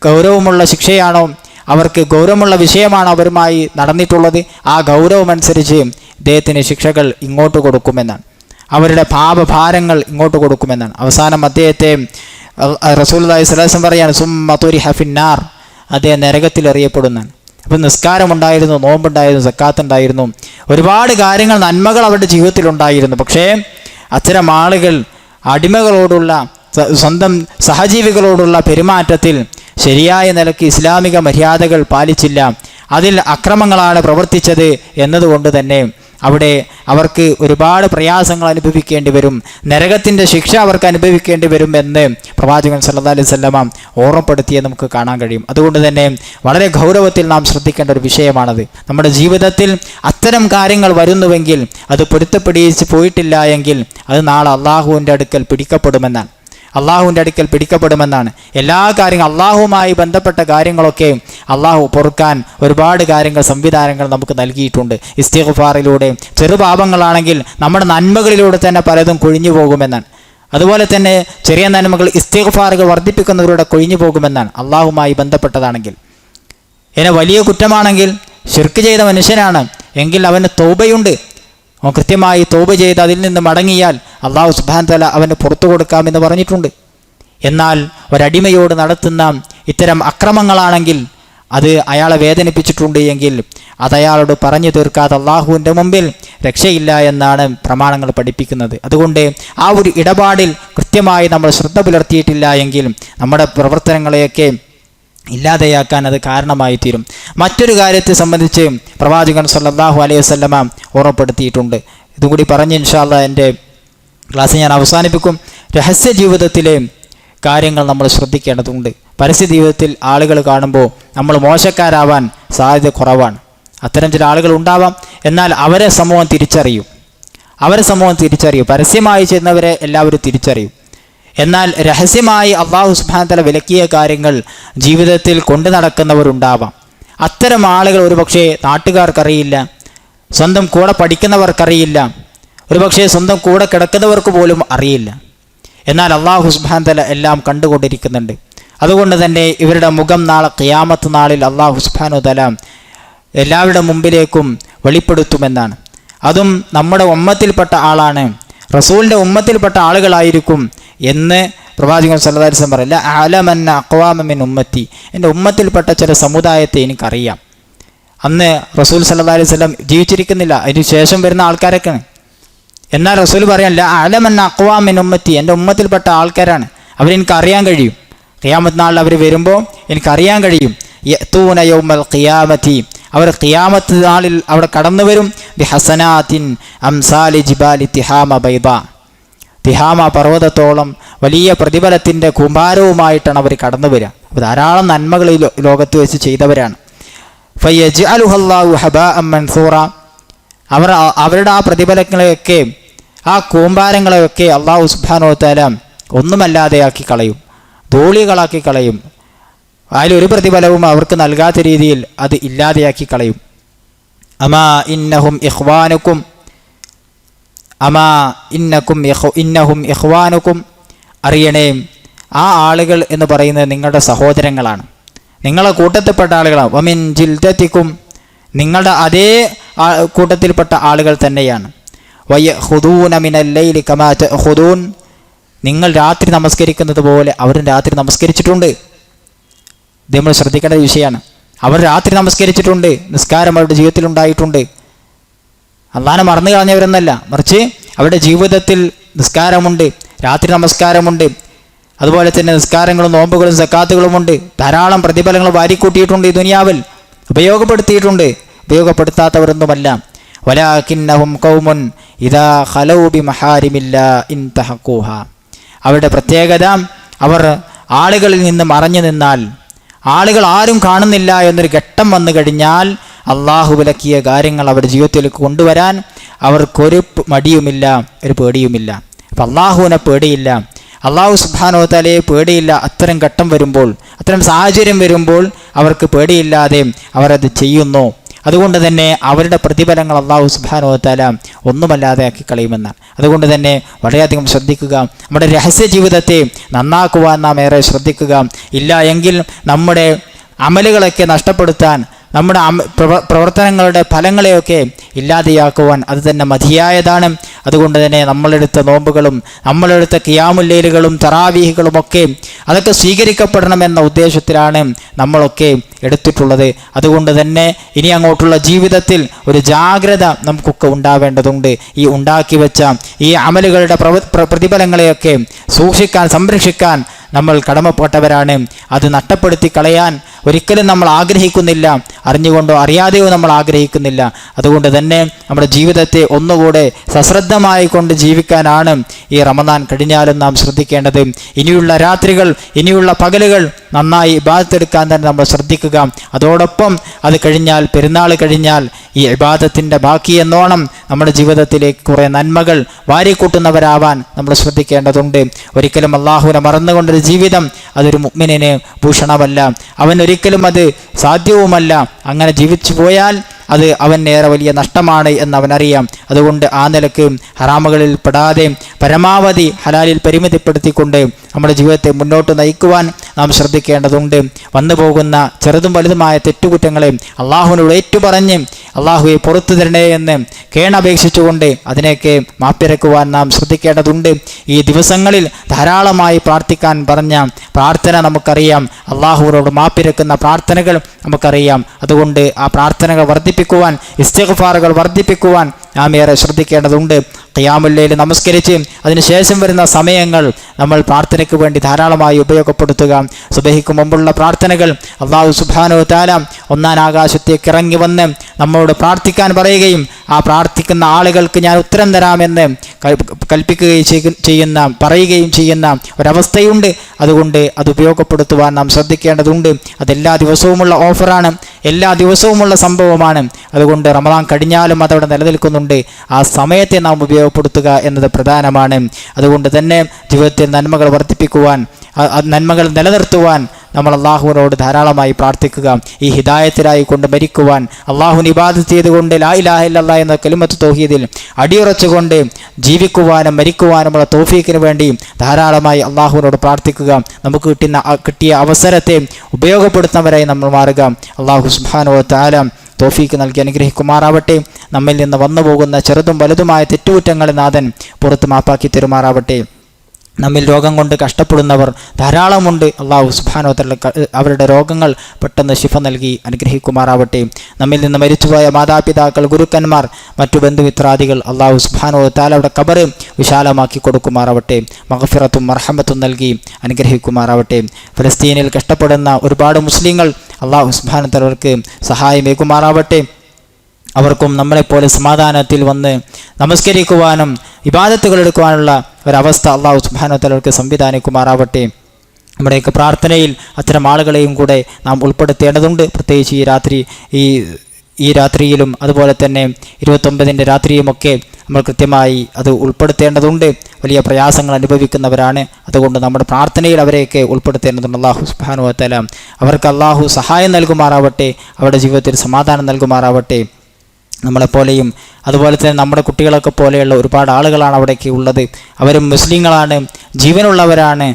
ഗൗരവമുള്ള ശിക്ഷയാണോ, അവർക്ക് ഗൗരവമുള്ള വിഷയമാണോ അവരുമായി നടന്നിട്ടുള്ളത്, ആ ഗൗരവമനുസരിച്ച് ഇദ്ദേഹത്തിന് ശിക്ഷകൾ ഇങ്ങോട്ട് കൊടുക്കുമെന്നാണ്. അവരുടെ പാപഭാരങ്ങൾ ഇങ്ങോട്ട് കൊടുക്കുമെന്നാണ്. അവസാനം അദ്ദേഹത്തെ റസൂലുള്ളാഹി സ്വല്ലല്ലാഹു അലൈഹി വസല്ലം പറയാണ്, സുമ്മ തുരിഹ ഫിന്നാർ, അദ്ദേഹം നരകത്തിൽ എറിയപ്പെടുന്നതാണ്. അപ്പം നിസ്കാരമുണ്ടായിരുന്നു, നോമ്പുണ്ടായിരുന്നു, സക്കാത്തുണ്ടായിരുന്നു, ഒരുപാട് കാര്യങ്ങൾ, നന്മകൾ അവരുടെ ജീവിതത്തിലുണ്ടായിരുന്നു. പക്ഷേ അത്തരം ആളുകൾ അടിമകളോടുള്ള, സ്വന്തം സഹജീവികളോടുള്ള പെരുമാറ്റത്തിൽ ശരിയായ നിലയ്ക്ക് ഇസ്ലാമിക മര്യാദകൾ പാലിച്ചില്ല, അതിൽ അക്രമങ്ങളാണ് പ്രവർത്തിച്ചത് എന്നതുകൊണ്ട് തന്നെ അവിടെ അവർക്ക് ഒരുപാട് പ്രയാസങ്ങൾ അനുഭവിക്കേണ്ടി വരും, നരകത്തിൻ്റെ ശിക്ഷ അവർക്ക് അനുഭവിക്കേണ്ടി വരും എന്ന് പ്രവാചകൻ സല്ലല്ലാഹു അലൈഹി വസല്ലം ഓർമ്മപ്പെടുത്തിയത് നമുക്ക് കാണാൻ കഴിയും. അതുകൊണ്ട് തന്നെ വളരെ ഗൗരവത്തിൽ നാം ശ്രദ്ധിക്കേണ്ട ഒരു വിഷയമാണത്. നമ്മുടെ ജീവിതത്തിൽ അത്തരം കാര്യങ്ങൾ വരുന്നുവെങ്കിൽ, അത് പൊരുത്തപ്പെടിച്ച് പോയിട്ടില്ല എങ്കിൽ അത് നാളെ അള്ളാഹുവിൻ്റെ അടുക്കൽ പിടിക്കപ്പെടുമെന്നാണ്. എല്ലാ കാര്യങ്ങളും, അള്ളാഹുവുമായി ബന്ധപ്പെട്ട കാര്യങ്ങളൊക്കെ അള്ളാഹു പൊറുക്കാൻ ഒരുപാട് കാര്യങ്ങൾ, സംവിധാനങ്ങൾ നമുക്ക് നൽകിയിട്ടുണ്ട്. ഇസ്തിഗ്ഫാറിലൂടെ, ചെറുപാപങ്ങളാണെങ്കിൽ നമ്മുടെ നന്മകളിലൂടെ തന്നെ പലതും കൊഴിഞ്ഞു പോകുമെന്നാണ്. അതുപോലെ തന്നെ ചെറിയ നന്മകൾ ഇസ്തിഗ്ഫാറുകൾ വർദ്ധിപ്പിക്കുന്നവരുടെ കൊഴിഞ്ഞു പോകുമെന്നാണ്, അള്ളാഹുമായി ബന്ധപ്പെട്ടതാണെങ്കിൽ. എന്നെ വലിയ കുറ്റമാണെങ്കിൽ, ശിർക്ക് ചെയ്ത മനുഷ്യനാണ് എങ്കിൽ അവന് തൗബയുണ്ട്. അവൻ കൃത്യമായി തൗബ ചെയ്ത് അതിൽ നിന്ന് മടങ്ങിയാൽ അള്ളാഹു സുബ്ഹാനഹു വ തആല അവന് പുറത്തു കൊടുക്കാമെന്ന് പറഞ്ഞിട്ടുണ്ട്. എന്നാൽ ഒരടിമയോട് നടത്തുന്ന ഇത്തരം അക്രമങ്ങളാണെങ്കിൽ, അത് അയാളെ വേദനിപ്പിച്ചിട്ടുണ്ട് എങ്കിൽ അത് അയാളോട് പറഞ്ഞു തീർക്കാതെ അള്ളാഹുവിൻ്റെ മുമ്പിൽ രക്ഷയില്ല എന്നാണ് പ്രമാണങ്ങൾ പഠിപ്പിക്കുന്നത്. അതുകൊണ്ട് ആ ഒരു ഇടപാടിൽ കൃത്യമായി നമ്മൾ ശ്രദ്ധ പുലർത്തിയിട്ടില്ല എങ്കിൽ നമ്മുടെ പ്രവർത്തനങ്ങളെയൊക്കെ ഇല്ലാതെയാക്കാൻ അത് കാരണമായി തീരും. മറ്റൊരു കാര്യത്തെ സംബന്ധിച്ച് പ്രവാചകൻ സല്ലല്ലാഹു അലൈഹി വസല്ലമ ഓർമ്മപ്പെടുത്തിയിട്ടുണ്ട്. ഇതുകൂടി പറഞ്ഞ് ഇൻഷാ അല്ലാഹ് എൻ്റെ ക്ലാസ് ഞാൻ അവസാനിപ്പിക്കും. രഹസ്യ ജീവിതത്തിലെ കാര്യങ്ങൾ നമ്മൾ ശ്രദ്ധിക്കേണ്ടതുണ്ട്. പരസ്യ ജീവിതത്തിൽ ആളുകൾ കാണുമ്പോൾ നമ്മൾ മോശക്കാരാവാൻ സാധ്യത കുറവാണ്. അത്തരം ചില ആളുകൾ ഉണ്ടാവാം, എന്നാൽ അവരെ സമൂഹം തിരിച്ചറിയും. പരസ്യമായി ചെയ്യുന്നവരെ എല്ലാവരും തിരിച്ചറിയും. എന്നാൽ രഹസ്യമായി അള്ളാഹു സുബ്ഹാനഹു വ തആല വിലക്കിയ കാര്യങ്ങൾ ജീവിതത്തിൽ കൊണ്ടു നടക്കുന്നവരുണ്ടാവാം. അത്തരം ആളുകൾ ഒരുപക്ഷെ നാട്ടുകാർക്കറിയില്ല, സ്വന്തം കൂടെ പഠിക്കുന്നവർക്കറിയില്ല, ഒരുപക്ഷെ സ്വന്തം കൂടെ കിടക്കുന്നവർക്ക് പോലും അറിയില്ല. എന്നാൽ അള്ളാഹു സുബ്ഹാനഹു വ തആല എല്ലാം കണ്ടുകൊണ്ടിരിക്കുന്നുണ്ട്. അതുകൊണ്ട് തന്നെ ഇവരുടെ മുഖം നാളെ ഖിയാമത്ത് നാളിൽ അള്ളാഹു സുബ്ഹാനഹു വ തആല എല്ലാവരുടെ മുമ്പിലേക്കും വെളിപ്പെടുത്തുമെന്നാണ്. അതും നമ്മുടെ ഉമ്മത്തിൽപ്പെട്ട ആളാണ്, റസൂലിൻ്റെ ഉമ്മത്തിൽപ്പെട്ട ആളുകളായിരിക്കും എന്ന് പ്രവാചകൻ സല്ലല്ലാഹു അലൈഹി വസല്ലം പറയില്ല. അലമന്ന അഖ്വാമ മിൻ ഉമ്മത്തി, എൻ്റെ ഉമ്മത്തിൽപ്പെട്ട ചില സമുദായത്തെ എനിക്കറിയാം. അന്ന് റസൂൽ സല്ലല്ലാഹു അലൈഹി വസല്ലം ജീവിച്ചിരിക്കുന്നില്ല, അതിന് ശേഷം വരുന്ന ആൾക്കാരൊക്കെയാണ്. എന്നാൽ റസൂൽ പറയാനില്ല, അലമന്ന അഖ്വാമ മിൻ ഉമ്മത്തി, എൻ്റെ ഉമ്മത്തിൽപ്പെട്ട ആൾക്കാരാണ്, അവരെനിക്ക് അറിയാൻ കഴിയും. ഖിയാമത്ത് നാളിൽ അവർ വരുമ്പോൾ എനിക്കറിയാൻ കഴിയും. യഅ്തൂന യൗമൽ ഖിയാമത്തി, അവർ ഖിയാമത്ത് നാളിൽ അവിടെ കടന്നു വരും. ബിഹസനാത്തിൻ അംസാലി ജിബാലി തിഹാമ ബൈദ, തിഹാമ പർവ്വതത്തോളം വലിയ പ്രതിഫലത്തിൻ്റെ കൂമ്പാരവുമായിട്ടാണ് അവർ കടന്നു വരിക. അപ്പോൾ ധാരാളം നന്മകൾ ഈ ലോകത്ത് വെച്ച് ചെയ്തവരാണ്. ഫയജ്അലുഹു അല്ലാഹു ഹബാഅൻ മൻസൂറ, അവരുടെ ആ പ്രതിഫലങ്ങളെയൊക്കെ, ആ കൂമ്പാരങ്ങളെയൊക്കെ അള്ളാഹു സുബ്ഹാനഹു വ തആല ഒന്നുമല്ലാതെയാക്കി കളയും, ധൂളികളാക്കി കളയും. അതിലൊരു പ്രതിഫലവും അവർക്ക് നൽകാത്ത രീതിയിൽ അത് ഇല്ലാതെയാക്കി കളയും. അമാ ഇന്നഹും ഇഖ്വാനുക്കും, അറിയണേ, ആ ആളുകൾ എന്ന് പറയുന്നത് നിങ്ങളുടെ സഹോദരങ്ങളാണ്, നിങ്ങളെ കൂട്ടത്തിൽപ്പെട്ട ആളുകളാണ്. വമിൻ ജിൽദത്തിക്കും, നിങ്ങളുടെ അതേ കൂട്ടത്തിൽപ്പെട്ട ആളുകൾ തന്നെയാണ്. വയഖുദൂന മിനൽ ലൈലി കമാ തഖുദൂൻ, നിങ്ങൾ രാത്രി നമസ്കരിക്കുന്നത് പോലെ അവരും രാത്രി നമസ്കരിച്ചിട്ടുണ്ട്. ഇത് നമ്മൾ ശ്രദ്ധിക്കേണ്ട വിഷയമാണ്. അവർ രാത്രി നമസ്കരിച്ചിട്ടുണ്ട്, നിസ്കാരം അവരുടെ ജീവിതത്തിൽ ഉണ്ടായിട്ടുണ്ട്. അള്ളാഹനെ മറന്നു കളഞ്ഞവരെന്നല്ല, മറിച്ച് അവരുടെ ജീവിതത്തിൽ നിസ്കാരമുണ്ട്, രാത്രി നമസ്കാരമുണ്ട്, അതുപോലെ തന്നെ നിസ്കാരങ്ങളും നോമ്പുകളും സക്കാത്തുകളുമുണ്ട്. ധാരാളം പ്രതിഫലങ്ങൾ വാരിക്കൂട്ടിയിട്ടുണ്ട് ഈ ദുനിയാവിൽ, ഉപയോഗപ്പെടുത്തിയിട്ടുണ്ട്. ഉപയോഗപ്പെടുത്താത്തവരൊന്നുമല്ല. വലാകിന്നഹും ഖൗമുൻ ഇദാ ഖലൗ ബിമഹാരിമില്ലാ ഇൻതഹഖൂഹാ, അവരുടെ പ്രത്യേകത, അവർ ആളുകളിൽ നിന്ന് മറഞ്ഞു നിന്നാൽ, ആളുകൾ ആരും കാണുന്നില്ല എന്നൊരു ഘട്ടം വന്നു കഴിഞ്ഞാൽ അള്ളാഹു വിലക്കിയ കാര്യങ്ങൾ അവരുടെ ജീവിതത്തിലേക്ക് കൊണ്ടുവരാൻ അവർക്കൊരു മടിയുമില്ല, ഒരു പേടിയുമില്ല. അപ്പം അള്ളാഹുവിനെ പേടിയില്ല, അള്ളാഹു സുബ്ഹാനഹു വ തആലയെ പേടിയില്ല. അത്തരം ഘട്ടം വരുമ്പോൾ, അത്തരം സാഹചര്യം വരുമ്പോൾ അവർക്ക് പേടിയില്ലാതെ അവരത് ചെയ്യുന്നു. അതുകൊണ്ട് തന്നെ അവരുടെ പ്രതിഫലങ്ങൾ അള്ളാഹു സുബ്ഹാനഹു വ തആല ഒന്നുമല്ലാതെ ആക്കി കളയുമെന്നാണ്. അതുകൊണ്ട് തന്നെ വളരെയധികം ശ്രദ്ധിക്കുക, നമ്മുടെ രഹസ്യ ജീവിതത്തെ നന്നാക്കുവാൻ നാം ഏറെ ശ്രദ്ധിക്കുക. ഇല്ല എങ്കിൽ നമ്മുടെ അമലുകളൊക്കെ നഷ്ടപ്പെടുത്താൻ, നമ്മുടെ പ്രവർത്തനങ്ങളുടെ ഫലങ്ങളെയൊക്കെ ഇല്ലാതെയാക്കുവാൻ അത് തന്നെ മതിയായതാണ്. അതുകൊണ്ട് തന്നെ നമ്മളെടുത്ത നോമ്പുകളും നമ്മളെടുത്ത ഖിയാമുൽ-ലൈലുകളും തറാവീഹുകളും ഒക്കെ അതൊക്കെ സ്വീകരിക്കപ്പെടണമെന്ന ഉദ്ദേശത്തിലാണ് നമ്മളൊക്കെ എടുത്തിട്ടുള്ളത്. അതുകൊണ്ട് തന്നെ ഇനി അങ്ങോട്ടുള്ള ജീവിതത്തിൽ ഒരു ജാഗ്രത നമുക്കൊക്കെ ഉണ്ടാവേണ്ടതുണ്ട്. ഈ ഉണ്ടാക്കി വെച്ച ഈ അമലുകളുടെ പ്രതിഫലങ്ങളെയൊക്കെ സൂക്ഷിക്കാൻ, സംരക്ഷിക്കാൻ നമ്മൾ കടമപ്പെട്ടവരാണ്. അത് നഷ്ടപ്പെടുത്തി കളയാൻ ഒരിക്കലും നമ്മൾ ആഗ്രഹിക്കുന്നില്ല, അറിഞ്ഞുകൊണ്ടോ അറിയാതെയോ നമ്മൾ ആഗ്രഹിക്കുന്നില്ല. അതുകൊണ്ട് തന്നെ നമ്മുടെ ജീവിതത്തെ ഒന്നുകൂടെ സശ്രദ്ധമായി കൊണ്ട് ജീവിക്കാനാണ് ഈ റമദാൻ കഴിഞ്ഞാലും നാം ശ്രദ്ധിക്കേണ്ടത്. ഇനിയുള്ള രാത്രികൾ, ഇനിയുള്ള പകലുകൾ നന്നായി ഇബാദത്തെടുക്കാൻ തന്നെ നമ്മൾ ശ്രദ്ധിക്കുക. അതോടൊപ്പം അത് കഴിഞ്ഞാൽ, പെരുന്നാൾ കഴിഞ്ഞാൽ ഈ ഇബാദത്തിൻ്റെ ബാക്കി എന്നോണം നമ്മുടെ ജീവിതത്തിലേക്ക് കുറേ നന്മകൾ വാരിക്കൂട്ടുന്നവരാവാൻ നമ്മൾ ശ്രദ്ധിക്കേണ്ടതുണ്ട്. ഒരിക്കലും അള്ളാഹുവിനെ മറന്നുകൊണ്ടൊരു ജീവിതം അതൊരു മുഅ്മിനിന് ഭൂഷണമല്ല, അവനൊരിക്കലും അത് സാധ്യവുമല്ല. അങ്ങനെ ജീവിച്ചു പോയാൽ അത് അവനേറെ വലിയ നഷ്ടമാണ് എന്ന് അവനറിയാം. അതുകൊണ്ട് ആ നിലക്ക് ഹറാമുകളിൽ പെടാതെ പരമാവധി ഹലാലിൽ പരിമിതിപ്പെടുത്തിക്കൊണ്ട് നമ്മുടെ ജീവിതത്തെ മുന്നോട്ട് നയിക്കുവാൻ നാം ശ്രദ്ധിക്കേണ്ടതുണ്ട്. വന്നു പോകുന്ന ചെറുതും വലുതുമായ തെറ്റുകുറ്റങ്ങളെ അള്ളാഹുവിനോട് ഏറ്റുപറഞ്ഞ് അള്ളാഹുവെ പുറത്തു തരണേ എന്ന് കേണപേക്ഷിച്ചുകൊണ്ട് അതിനെയൊക്കെ മാപ്പിരക്കുവാൻ നാം ശ്രദ്ധിക്കേണ്ടതുണ്ട്. ഈ ദിവസങ്ങളിൽ ധാരാളമായി പ്രാർത്ഥിക്കാൻ പറഞ്ഞ പ്രാർത്ഥന നമുക്കറിയാം, അള്ളാഹുവിനോട് മാപ്പിരക്കുന്ന പ്രാർത്ഥനകൾ നമുക്കറിയാം. അതുകൊണ്ട് ആ പ്രാർത്ഥനകൾ വർദ്ധിപ്പിക്കുവാൻ, ഇസ്തിഗ്ഫാറുകൾ വർദ്ധിപ്പിക്കുവാൻ നാം ഏറെ ശ്രദ്ധിക്കേണ്ടതുണ്ട്. ഖിയാമുൽ-ലൈൽ നമസ്കരിച്ച് അതിനുശേഷം വരുന്ന സമയങ്ങൾ നമ്മൾ പ്രാർത്ഥനയ്ക്ക് വേണ്ടി ധാരാളമായി ഉപയോഗപ്പെടുത്തുക. സുബഹിക്ക് മുമ്പുള്ള പ്രാർത്ഥനകൾ അല്ലാഹു സുബ്ഹാനഹു വ തആല ഒന്നാം ആകാശത്തേക്ക് ഇറങ്ങി വന്ന് നമ്മോട് പ്രാർത്ഥിക്കാൻ പറയുകയും ആ പ്രാർത്ഥിക്കുന്ന ആളുകൾക്ക് ഞാൻ ഉത്തരം തരാമെന്ന് കൽപ്പിക്കുകയും പറയുകയും ചെയ്യുന്ന ഒരവസ്ഥയുണ്ട്. അതുകൊണ്ട് അത് ഉപയോഗപ്പെടുത്തുവാൻ നാം ശ്രദ്ധിക്കേണ്ടതുണ്ട്. അതെല്ലാ ദിവസവുമുള്ള ഓഫറാണ്, എല്ലാ ദിവസവുമുള്ള സംഭവമാണ്. അതുകൊണ്ട് റമദാൻ കഴിഞ്ഞാലും അതവിടെ നിലനിൽക്കുന്നുണ്ട്. ആ സമയത്തെ നാം ഉപയോഗപ്പെടുത്തുക എന്നത് പ്രധാനമാണ്. അതുകൊണ്ട് തന്നെ ജീവിതത്തിൽ നന്മകൾ വർദ്ധിപ്പിക്കുവാൻ, നന്മകൾ നിലനിർത്തുവാൻ നമ്മൾ അള്ളാഹുവിനോട് ധാരാളമായി പ്രാർത്ഥിക്കുക. ഈ ഹിദായത്തിലായി കൊണ്ട് മരിക്കുവാൻ, അള്ളാഹുവിനെ ഇബാദത്ത് ചെയ്തുകൊണ്ട് ലാ ഇലാഹ ഇല്ലല്ലാഹ് എന്ന കലിമത്ത് തൗഹീദിൽ അടിയുറച്ചുകൊണ്ട് ജീവിക്കുവാനും മരിക്കുവാനുമുള്ള തൗഫീക്കിന് വേണ്ടി ധാരാളമായി അള്ളാഹുവിനോട് പ്രാർത്ഥിക്കുക. നമുക്ക് കിട്ടിയ അവസരത്തെ ഉപയോഗപ്പെടുത്തുന്നവരായി നമ്മൾ മാറുക. അള്ളാഹു സുബ്ഹാനഹു വ തആല തൗഫീക്ക് നൽകി അനുഗ്രഹിക്കുമാറാവട്ടെ. നമ്മിൽ നിന്ന് വന്നു പോകുന്ന ചെറുതും വലുതുമായ തെറ്റുകുറ്റങ്ങളെ നാഥൻ പുറത്ത് മാപ്പാക്കി തരുമാറാവട്ടെ. നമ്മിൽ രോഗം കൊണ്ട് കഷ്ടപ്പെടുന്നവർ ധാരാളമുണ്ട്. അള്ളാഹു സുബ്ഹാനഹു വ തആല അവരുടെ രോഗങ്ങൾ പെട്ടെന്ന് ശിഫ നൽകി അനുഗ്രഹിക്കുമാറാവട്ടെ. നമ്മിൽ നിന്ന് മരിച്ചുപോയ മാതാപിതാക്കൾ, ഗുരുക്കന്മാർ, മറ്റു ബന്ധുമിത്രാദികൾ അള്ളാഹു സുബ്ഹാനഹു വ തആല അവരുടെ ഖബർ വിശാലമാക്കി കൊടുക്കുമാറാവട്ടെ. മഗ്ഫിറത്തും മർഹമത്തും നൽകി അനുഗ്രഹിക്കുമാറാവട്ടെ. ഫലസ്തീനിൽ കഷ്ടപ്പെടുന്ന ഒരുപാട് മുസ്ലിങ്ങൾ അള്ളാഹു സുബ്ഹാനഹു വ തആല അവർക്ക് സഹായമേകുമാറാവട്ടെ. അവർക്കും നമ്മളെപ്പോലെ സമാധാനത്തിൽ വന്ന് നമസ്കരിക്കുവാനും ഇബാദത്തുകൾ എടുക്കുവാനുള്ള ഒരവസ്ഥ അള്ളാഹു സുബ്ഹാനഹു വ തആല അവർക്ക് സംവിധാനിക്കുമാറാവട്ടെ. നമ്മുടെയൊക്കെ പ്രാർത്ഥനയിൽ അത്തരം ആളുകളെയും കൂടെ നാം ഉൾപ്പെടുത്തേണ്ടതുണ്ട്. പ്രത്യേകിച്ച് ഈ രാത്രി ഈ രാത്രിയിലും അതുപോലെ തന്നെ 29-ൻ്റെ രാത്രിയുമൊക്കെ നമ്മൾ കൃത്യമായി അത് ഉൾപ്പെടുത്തേണ്ടതുണ്ട്. വലിയ പ്രയാസങ്ങൾ അനുഭവിക്കുന്നവരാണ്. അതുകൊണ്ട് നമ്മുടെ പ്രാർത്ഥനയിൽ അവരെയൊക്കെ ഉൾപ്പെടുത്തേണ്ടതുണ്ട്. അല്ലാഹു സുബ്ഹാനഹു വ തആല അവർക്ക് അല്ലാഹു സഹായം നൽകുമാറാവട്ടെ, അവരുടെ ജീവിതത്തിൽ സമാധാനം നൽകുമാറാവട്ടെ. നമ്മളെപ്പോലെയും അതുപോലെ തന്നെ നമ്മുടെ കുട്ടികളൊക്കെ പോലെയുള്ള ഒരുപാട് ആളുകളാണ് അവിടേക്ക് ഉള്ളത്. അവരും മുസ്ലിങ്ങളാണ്, ജീവനുള്ളവരാണ്.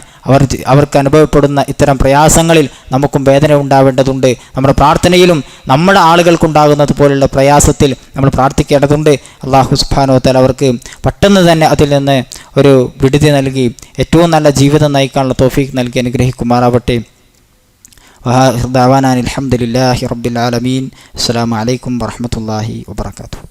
അവർക്ക് അനുഭവപ്പെടുന്ന ഇത്തരം പ്രയാസങ്ങളിൽ നമുക്കും വേദന ഉണ്ടാവേണ്ടതുണ്ട്. നമ്മുടെ പ്രാർത്ഥനയിലും നമ്മുടെ ആളുകൾക്കുണ്ടാകുന്നത് പോലുള്ള പ്രയാസത്തിൽ നമ്മൾ പ്രാർത്ഥിക്കേണ്ടതുണ്ട്. അല്ലാഹു സുബ്ഹാനഹു വ തആല അവർക്ക് പെട്ടെന്ന് തന്നെ അതിൽ നിന്ന് ഒരു വിടുതി നൽകി ഏറ്റവും നല്ല ജീവിതം നയിക്കാനുള്ള തൗഫീഖ് നൽകി അനുഗ്രഹിക്കുമാറാവട്ടെ. വആഖിറു ദഅവാനാ അൽഹംദുലില്ലാഹി റബ്ബിൽ ആലമീൻ. അസ്സലാമു അലൈക്കും വറഹ്മത്തുള്ളാഹി വബറകാതുഹു.